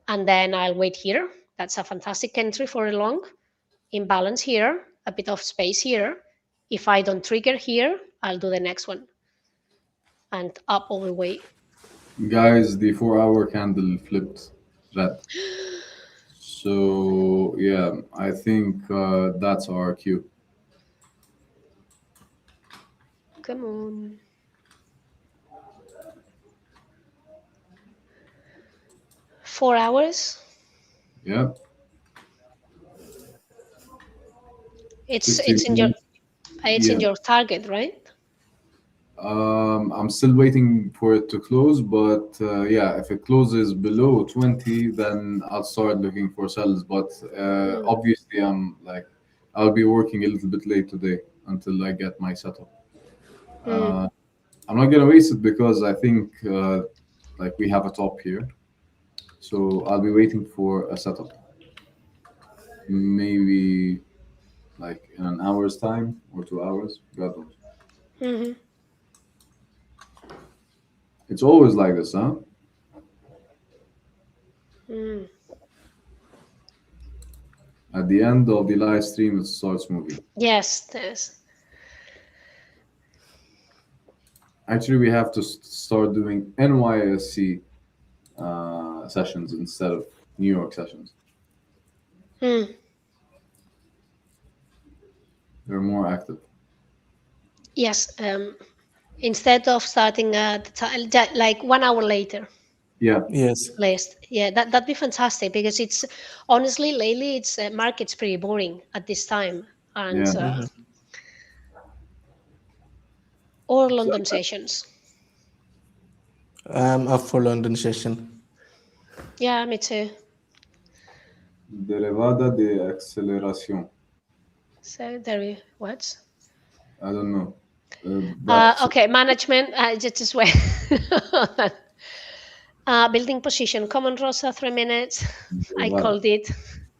And then I'll wait here. That's a fantastic entry for a long. Imbalance here, a bit of space here. If I don't trigger here, I'll do the next one. And up all the way. Guys, the 4-hour candle flipped red. So yeah, I think that's our cue. Come on. Four hours. Yeah. It's 60 in your yeah. target, right? I'm still waiting for it to close, but yeah, if it closes below 20, then I'll start looking for sells. But obviously, I'll be working a little bit late today until I get my setup. I'm not gonna waste it because I think like we have a top here, so I'll be waiting for a setup. Maybe like in an hour's time or 2 hours. God knows. It's always like this, huh? At the end of the live stream, it starts moving. Yes, there's. Actually, we have to start doing NYSC sessions instead of New York sessions. They're more active. Yes. Instead of starting at like 1 hour later. Yeah. Yes. List. Yeah, that'd be fantastic because it's honestly lately it's market's pretty boring at this time and Yeah. or London sessions. I'm up for London session. Yeah, me too. Derivada de accélération. So there we what? I don't know. Okay, management. Just wait. Building position. Come on, Rosa. 3 minutes. I called it.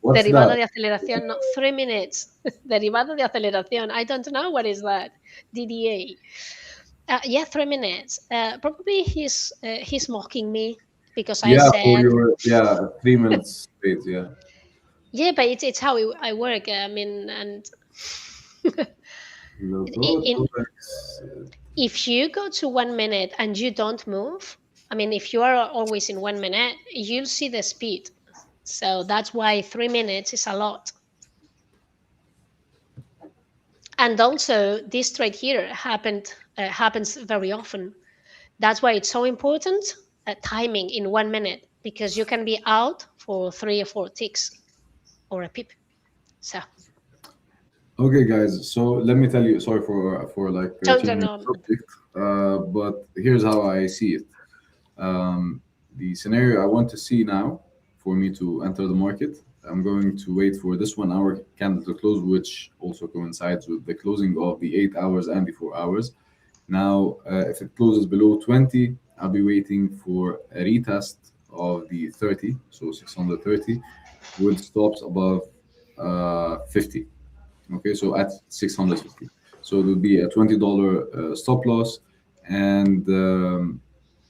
What's Derivada that? de aceleración. No, 3 minutes. Derivada de aceleración. I don't know what is that. DDA. Yeah, 3 minutes. Probably he's mocking me because I said. For your 3 minutes straight. Yeah. Yeah, but it's how I work. I mean, and if you go to 1 minute and you don't move, I mean, if you are always in 1 minute, you'll see the speed. So that's why 3 minutes is a lot. And also, this trade here happens very often. That's why it's so important timing in 1 minute because you can be out for 3 or 4 ticks or a pip. So. Okay, guys. So let me tell you. Sorry for like changing No. the subject, but here's how I see it. The scenario I want to see now for me to enter the market, I'm going to wait for this 1 hour candle to close, which also coincides with the closing of the 8 hours and the 4 hours. Now, if it closes below 20, I'll be waiting for a retest of the 30, so 630, with stops above 50. Okay, so at 650. So it will be a $20 stop loss, and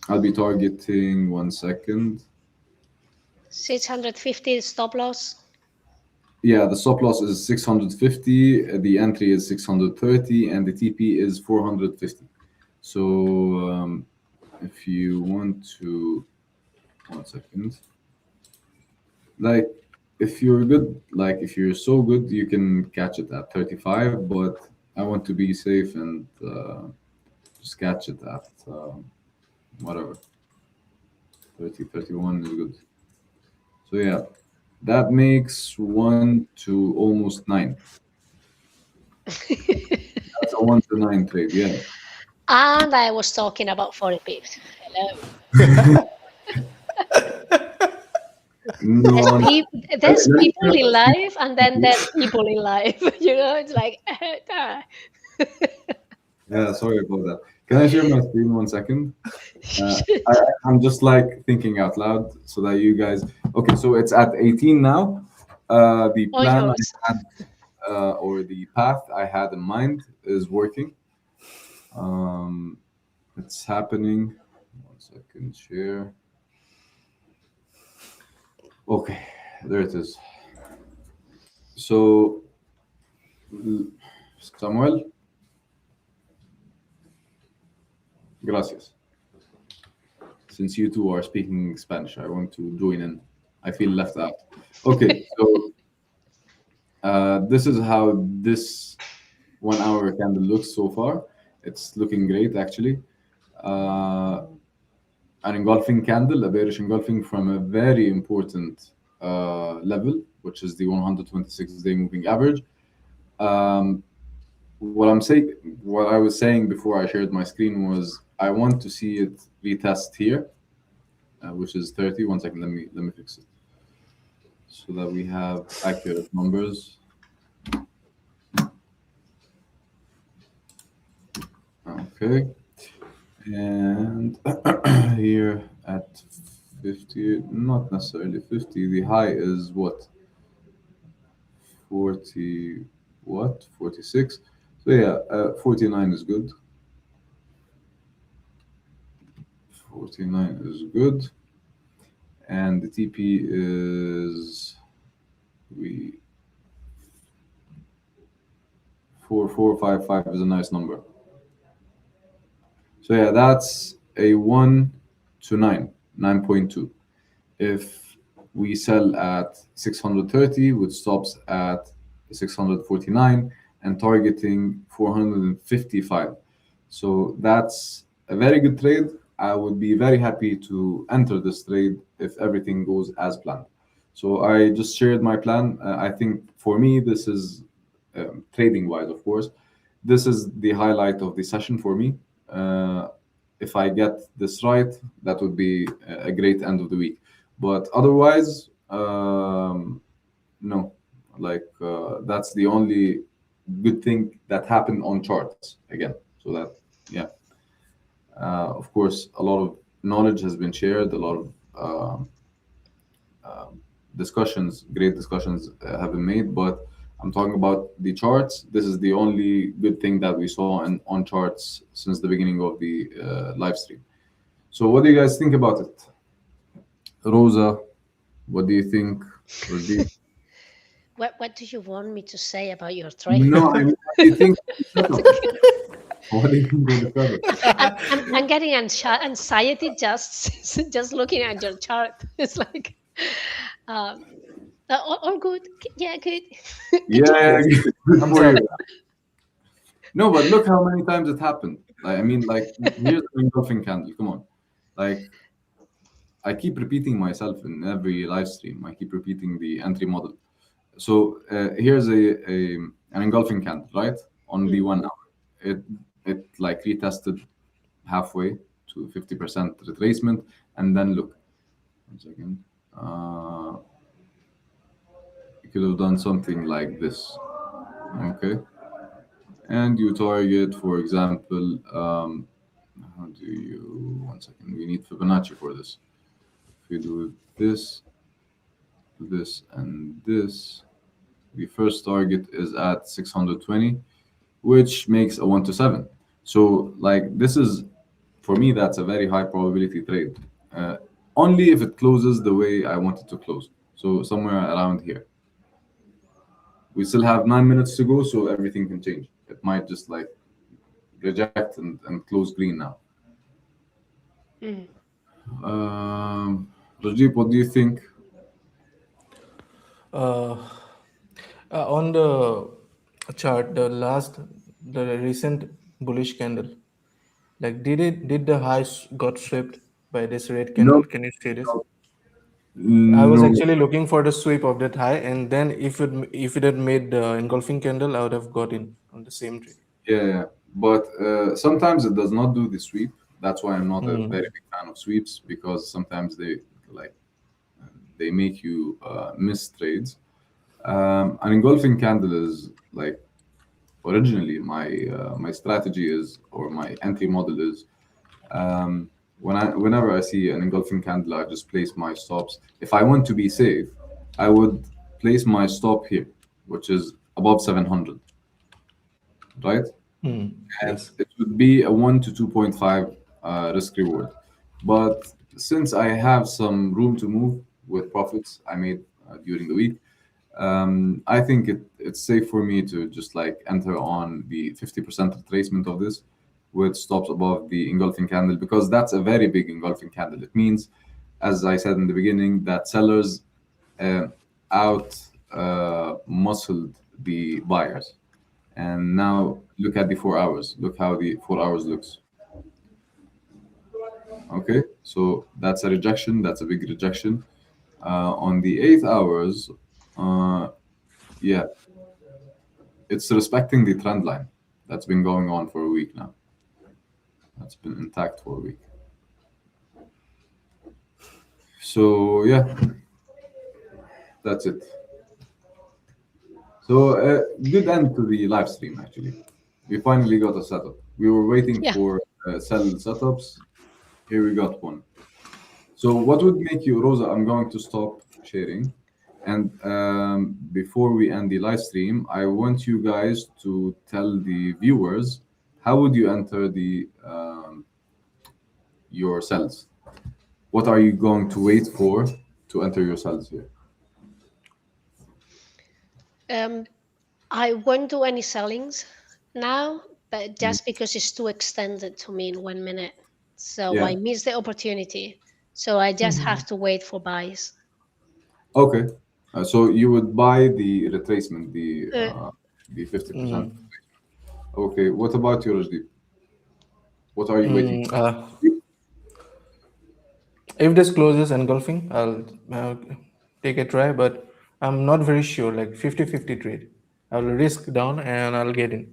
I'll be targeting 1 second. 650 stop loss. Yeah, the stop loss is 650, the entry is 630, and the TP is 450. So if you want to, 1 second, like if you're good, like if you're so good, you can catch it at 35, but I want to be safe and just catch it at whatever, 30, 31 is good. So yeah, that makes 1 to almost 9. That's a 1 to 9 trade, yeah. And I was talking about 40 pips. Hello. No, There's people in life, and then there's people in life. You know, it's like, yeah, sorry about that. Can I share my screen 1 second? I'm just like thinking out loud so that you guys. Okay, so it's at 18 now. The all plan yours. I had, or the path I had in mind is working. It's happening. 1 second, share. Okay, there it is. So, Samuel, gracias. Since you two are speaking Spanish, I want to join in. I feel left out. Okay, so this is how this 1 hour candle looks so far. It's looking great, actually. An engulfing candle, a bearish engulfing from a very important level, which is the 126-day moving average. What I was saying before I shared my screen was I want to see it retest here, which is 30. 1 second, let me fix it so that we have accurate numbers. Okay, and here at 50, not necessarily 50. The high is what? 40, what? 46. So yeah, 49 is good. 49 is good. And the TP is 4455 is a nice number. So yeah, that's a 1 to 9, 9.2. If we sell at 630 with stops at 649 and targeting 455. So that's a very good trade. I would be very happy to enter this trade if everything goes as planned. So I just shared my plan. I think for me, this is trading wise, of course, this is the highlight of the session for me. If I get this right, that would be a great end of the week. But otherwise, no, like that's the only good thing that happened on charts again. So that, yeah, of course, a lot of knowledge has been shared, a lot of discussions, great discussions have been made, but I'm talking about the charts. This is the only good thing that we saw on charts since the beginning of the live stream. So what do you guys think about it? Rosa, what do you think? Rajdeep? What do you want me to say about your trade? No, I mean, what do you think? What do you think of the setup? I'm getting anxiety just looking at your chart. It's like, all good. Yeah, good. Yeah, good for you. No, but look how many times it happened. Like, I mean, like, here's the engulfing candle. Come on. Like, I keep repeating myself in every live stream. I keep repeating the entry model. So here's an engulfing candle, right? On the 1 hour. It like retested halfway to 50% retracement. And then look, 1 second. You could have done something like this. Okay. And you target, for example, How do you, 1 second, we need Fibonacci for this. If we do this, this, and this, the first target is at 620, which makes a 1 to 7. So, like, this is, for me, that's a very high probability trade. Only if it closes the way I want it to close. So, somewhere around here. We still have 9 minutes to go, so everything can change. It might just like reject and close green now. Rajdeep, what do you think? On the chart, the recent bullish candle, like did the high got swept by this red candle? No, Can you see this? I was no. actually looking for the sweep of that high, and then if it had made the engulfing candle, I would have got in on the same trade. Yeah. But sometimes it does not do the sweep. That's why I'm not a very big fan of sweeps, because sometimes they make you miss trades. An engulfing candle is like, originally my strategy is, or my entry model is, whenever I see an engulfing candle, I just place my stops. If I want to be safe, I would place my stop here, which is above 700, right? And Yes. it would be a 1 to 2.5 risk reward. But since I have some room to move with profits I made during the week, I think it's safe for me to just like enter on the 50% retracement of this with stops above the engulfing candle, because that's a very big engulfing candle. It means, as I said in the beginning, that sellers out muscled the buyers. And now look at the 4 hours. Look how the 4 hours looks. Okay, so that's a rejection. That's a big rejection. On the 8 hours, yeah, it's respecting the trend line that's been going on for a week now. That's been intact for a week. So yeah, that's it. So good end to the live stream. Actually, we finally got a setup. We were waiting Yeah. for sell setups. Here we got one. So what would make you, Rosa? I'm going to stop sharing. And before we end the live stream, I want you guys to tell the viewers, how would you enter the your cells? What are you going to wait for to enter your cells here? I won't do any sellings now, but just because it's too extended to me in 1 minute. So Yeah. I miss the opportunity. So I just have to wait for buys. Okay. So you would buy the retracement, the 50%. Okay. What about you, Rajdeep? What are you waiting for? If this closes engulfing, I'll take a try, but I'm not very sure, like 50-50 trade. I'll risk down and I'll get in.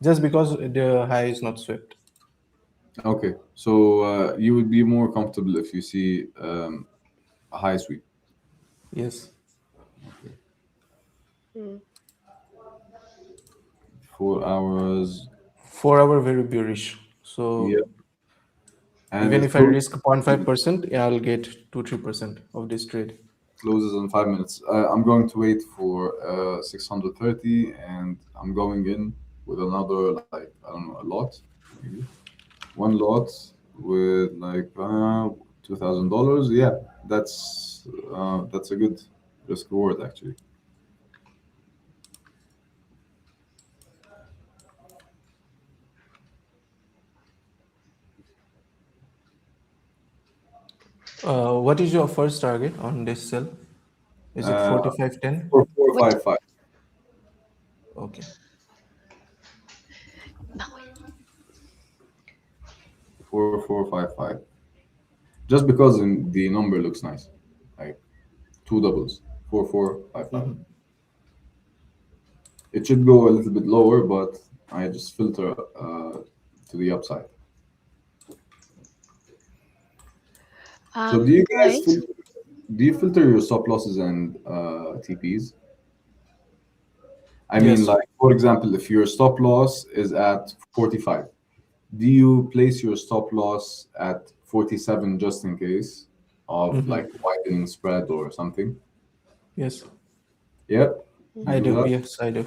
Just because the high is not swept. Okay. So you would be more comfortable if you see a high sweep. Yes. Okay. 4 hours. 4 hour very bearish. So Yeah. And even it if I risk 0.5%, I'll get 2-3% of this trade. closes in 5 minutes. I'm going to wait for 630, and I'm going in with another, like, I don't know, a lot, maybe one lot with like $2,000. Yeah, that's a good risk reward actually. What is your first target on this sell? Is it 45.10? 4455. Okay. 4455. Just because the number looks nice, like two doubles. 4455. It should go a little bit lower, but I just filter to the upside. So do you guys filter your stop losses and TPs? I mean, Yes. like, for example, if your stop loss is at 45, do you place your stop loss at 47 just in case of like widening spread or something? Yes, Yeah, I you do do. that. Yes, I do.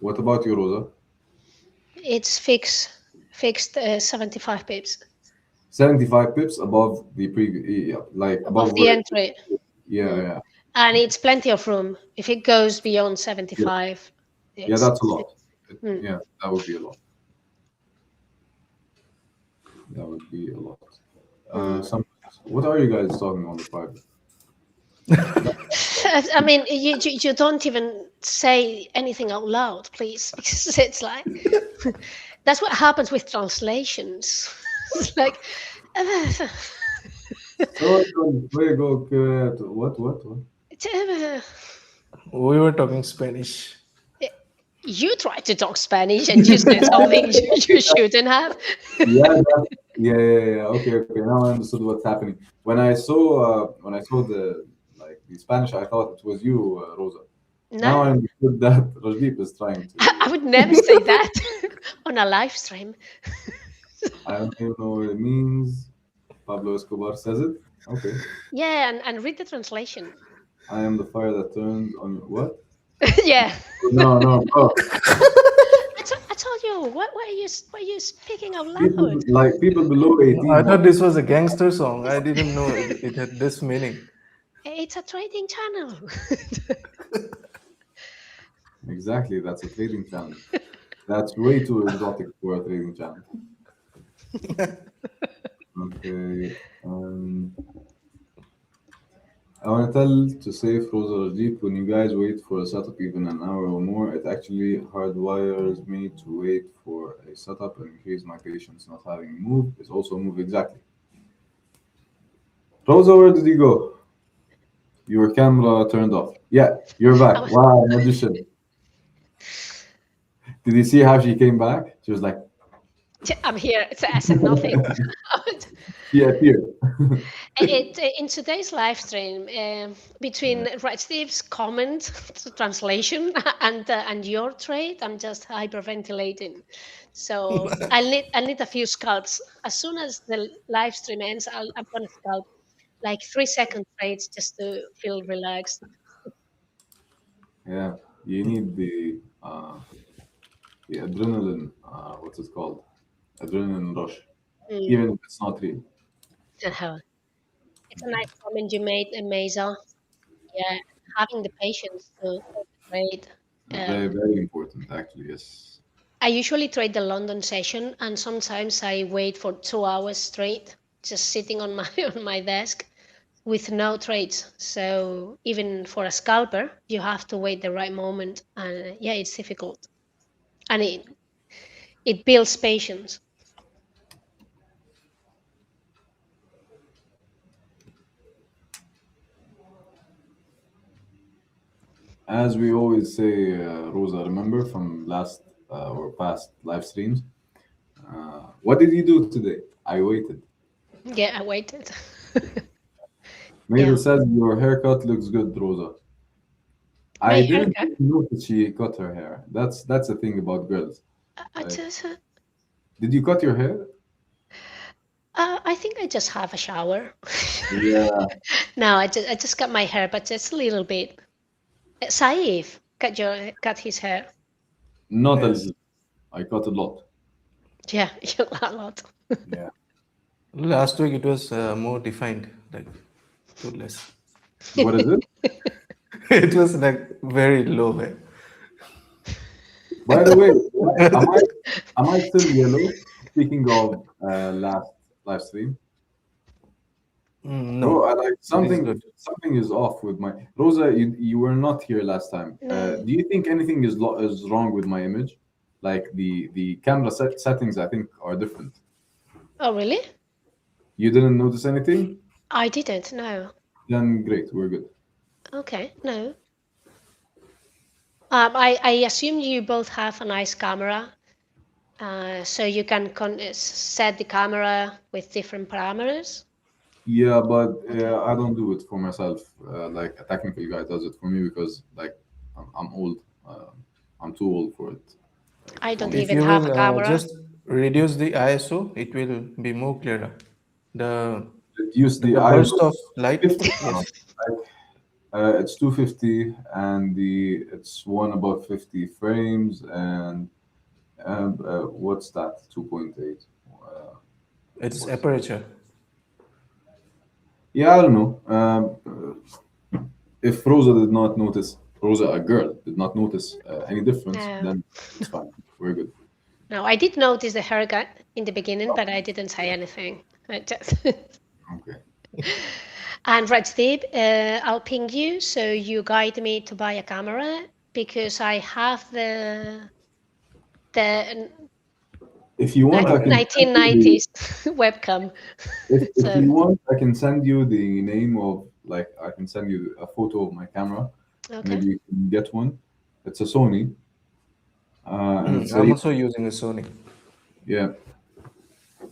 What about you, Rosa? It's fixed 75 pips 75 pips above the previous, yeah, like above above the where, entry. yeah, Mm. yeah. And it's plenty of room. If it goes beyond Yeah, 75, yeah, it's that's a lot. mm. Yeah, that would be a lot. That would be a lot. Some, what are you guys talking on the private? I mean, you don't even say anything out loud, please, because it's like that's what happens with translations. It's like So, juego que, what? We were talking Spanish. you tried to talk Spanish and you said something you shouldn't have. Yeah, yeah. Okay. Now I understood what's happening. When I saw the Spanish, I thought it was you, Rosa. Now I No, understood that Rajdeep is trying I to. would never say that on a live stream. I don't even know what it means. Pablo Escobar says it. Okay. Yeah, and read the translation. I am the fire that turns on what? Yeah. No. Oh, I told you. What are you speaking out people loud? like people below I 18 thought have. this was a gangster song. I didn't know it had this meaning. It's a trading channel. Exactly, that's a trading channel. That's way too exotic for a trading channel. Okay. I want to tell to save Rosa Rajdeep, when you guys wait for a setup even an hour or more, it actually hardwires me to wait for a setup and increase my patience not having moved is also move exactly. Rosa, where did you go? Your camera turned off. Yeah, you're I back. was, Wow, magician. Did you see how she came back? She was like, I'm here. I said nothing. she appeared. In today's live stream, between Rajdeep's comment translation and your trade, I'm just hyperventilating. So I need a few scalps. As soon as the live stream ends, I'm gonna scalp like 3 second trades just to feel relaxed. Yeah, you need the adrenaline. What's it called? Adrenaline rush. Mm. Even if it's not real. Uh-huh. It's a nice comment you made, Mesa. Yeah, having the patience to trade. Very, Um, very important, actually. Yes. I usually trade the London session, and sometimes I wait for 2 hours straight, just sitting on my on my desk with no trades. So even for a scalper, you have to wait the right moment, and yeah, it's difficult, and it builds patience. As we always say, Rosa, remember from last or past live streams, what did you do today? I waited. Yeah, I waited. Mabel Yeah, says your haircut looks good, Rosa. my I didn't haircut. even notice she cut her hair. That's the thing about girls. I Like, just, did you cut your hair? I think I just have a shower. Yeah, No, I just got my hair, but just a little bit. Saif cut his hair. not a Yes. little. I cut a lot. Yeah, a lot. Yeah. Last week it was more defined, like too less. What is it? It was like very low. Eh? By the way, am I still yellow? Speaking of last live stream, bro, No, I like it is something. good. Something is off with my Rosa. You were not here last time. No. Do you think anything is wrong with my image? Like the camera settings, I think are different. Oh, really? You didn't notice anything? I didn't. No. Then great, we're good. Okay. No. I assume you both have a nice camera, so you can set the camera with different parameters. Yeah, but Okay. I don't do it for myself. Like a technical guy does it for me because like I'm old. I'm too old for it. I don't Um, If even you have a will camera. reduce the ISO, it will be more clearer. The Reduce the the ISO burst of light, 50 now. yes. It's 250, and it's one above 50 frames, and what's that? 2.8. It's What's aperture. Yeah, I don't know. If Rosa did not notice, Rosa, a girl, did not notice any difference, No. then it's fine. We're good. No, I did notice the haircut in the beginning, but I didn't say anything. I just Okay. And Rajdeep, I'll ping you so you guide me to buy a camera because I have the If you want, I can send you 1990s webcam. if So you want, I can send you the name of, like, I can send you a photo of my camera. okay. Maybe you can get one. It's a Sony, and it's I'm a also using a Sony. yeah.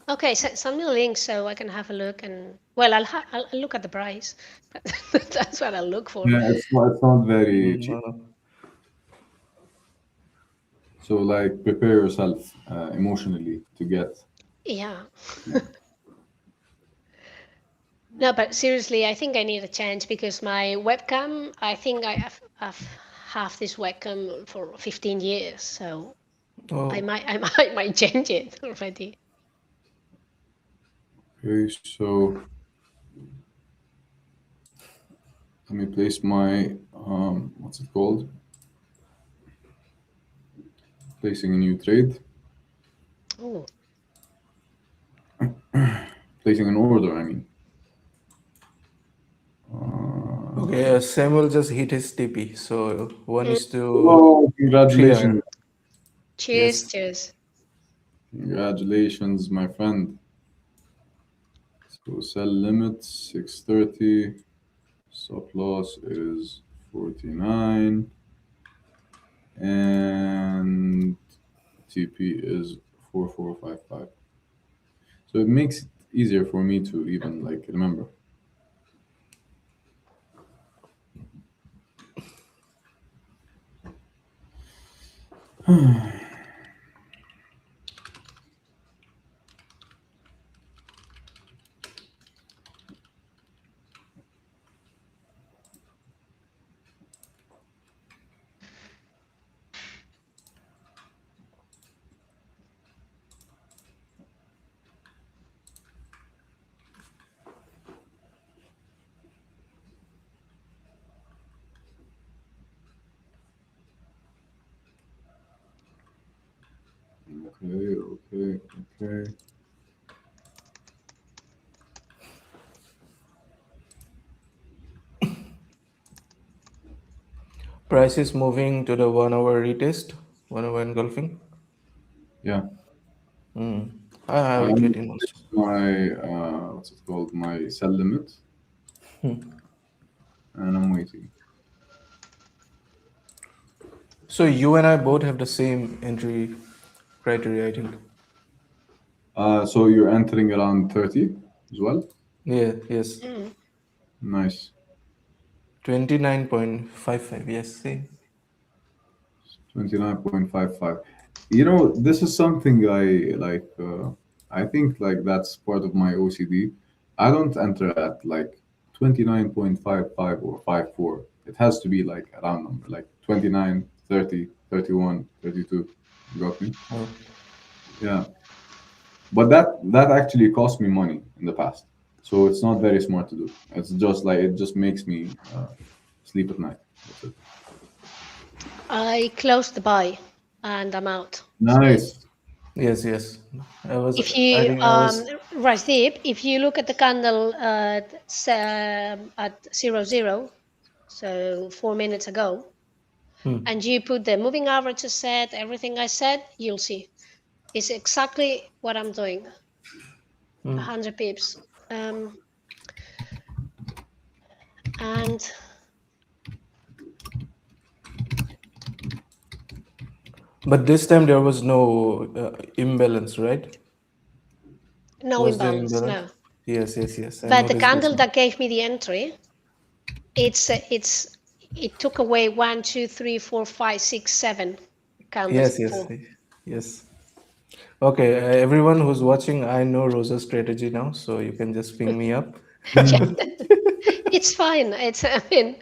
Okay, send me a link so I can have a look and well, I'll look at the price. That's what I'll look for. Yeah, it's not very cheap. No, no. So, like, prepare yourself emotionally to get. Yeah. No, but seriously, I think I need a change because my webcam, I think I've this webcam for 15 years, so Oh, I might change it already. Okay, so let me place my what's it called? Placing a new trade, Oh, placing an order. I mean, okay. Samuel just hit his TP. So 1:300. oh, congratulations, cheers, Yes. cheers. congratulations, my friend. So sell limit 630, stop loss is 49, and TP is 4455. So it makes it easier for me to even like remember. Okay, okay, okay. Price is moving to the 1 hour retest, 1 hour engulfing. Yeah. I have it I'm written also. my what's it called? My sell limit, and I'm waiting. So you and I both have the same entry criteria, I think. So you're entering around 30 as well. Yeah, yes. Mm. Nice. 29.55, yes, same. 29.55. You know, this is something I like. I think like that's part of my OCD. I don't enter at like 29.55 or 54. It has to be like a round number, like 29, 30, 31, 32. You got me? Oh. Yeah. But that actually cost me money in the past. So it's not very smart to do. It's just like it just makes me sleep at night. That's it. I closed the buy and I'm out. So Nice. Yes, yes. if I you think I was, Rajdeep, if you look at the candle at 00, so 4 minutes ago, and you put the moving average set, everything I said, you'll see. It's exactly what I'm doing. 100 pips. And but this time there was no imbalance, right? no Was there imbalance, imbalance? no. Yes, yes, yes. I But the noticed this candle one. that gave me the entry, it took away 1, 2, 3, 4, 5, 6, 7 candles Yes, yes, before. yes. Okay, everyone who's watching, I know Rosa's strategy now, so you can just ping me up. Yeah, it's fine. I mean,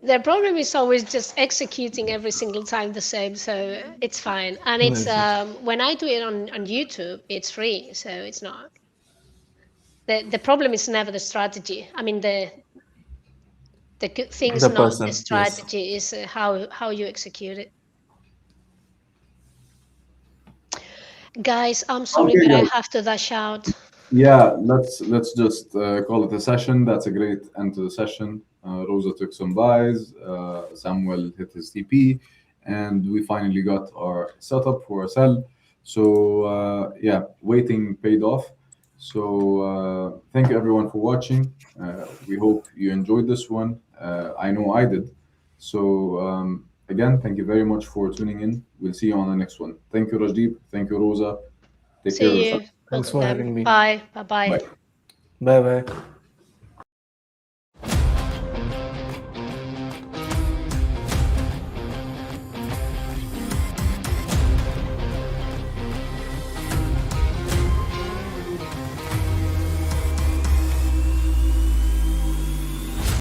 the problem is always just executing every single time the same, so it's fine. And it's Nice. when I do it on YouTube, it's free, so it's not. The problem is never the strategy. I mean, the good thing is The not the person, yes. strategy, is how you execute it. Guys, I'm sorry, Okay, but I guys. have to dash out. Yeah, let's just call it a session. That's a great end to the session. Rosa took some buys. Samuel hit his TP, and we finally got our setup for a sell. So yeah, waiting paid off. So thank you everyone for watching. We hope you enjoyed this one. I know I did. So again, thank you very much for tuning in. We'll see you on the next one. Thank you, Rajdeep. Thank you, Rosa. Take care of See yourself. you. Thanks Both of for them. having me. Bye. Bye. Bye. Bye. Bye bye.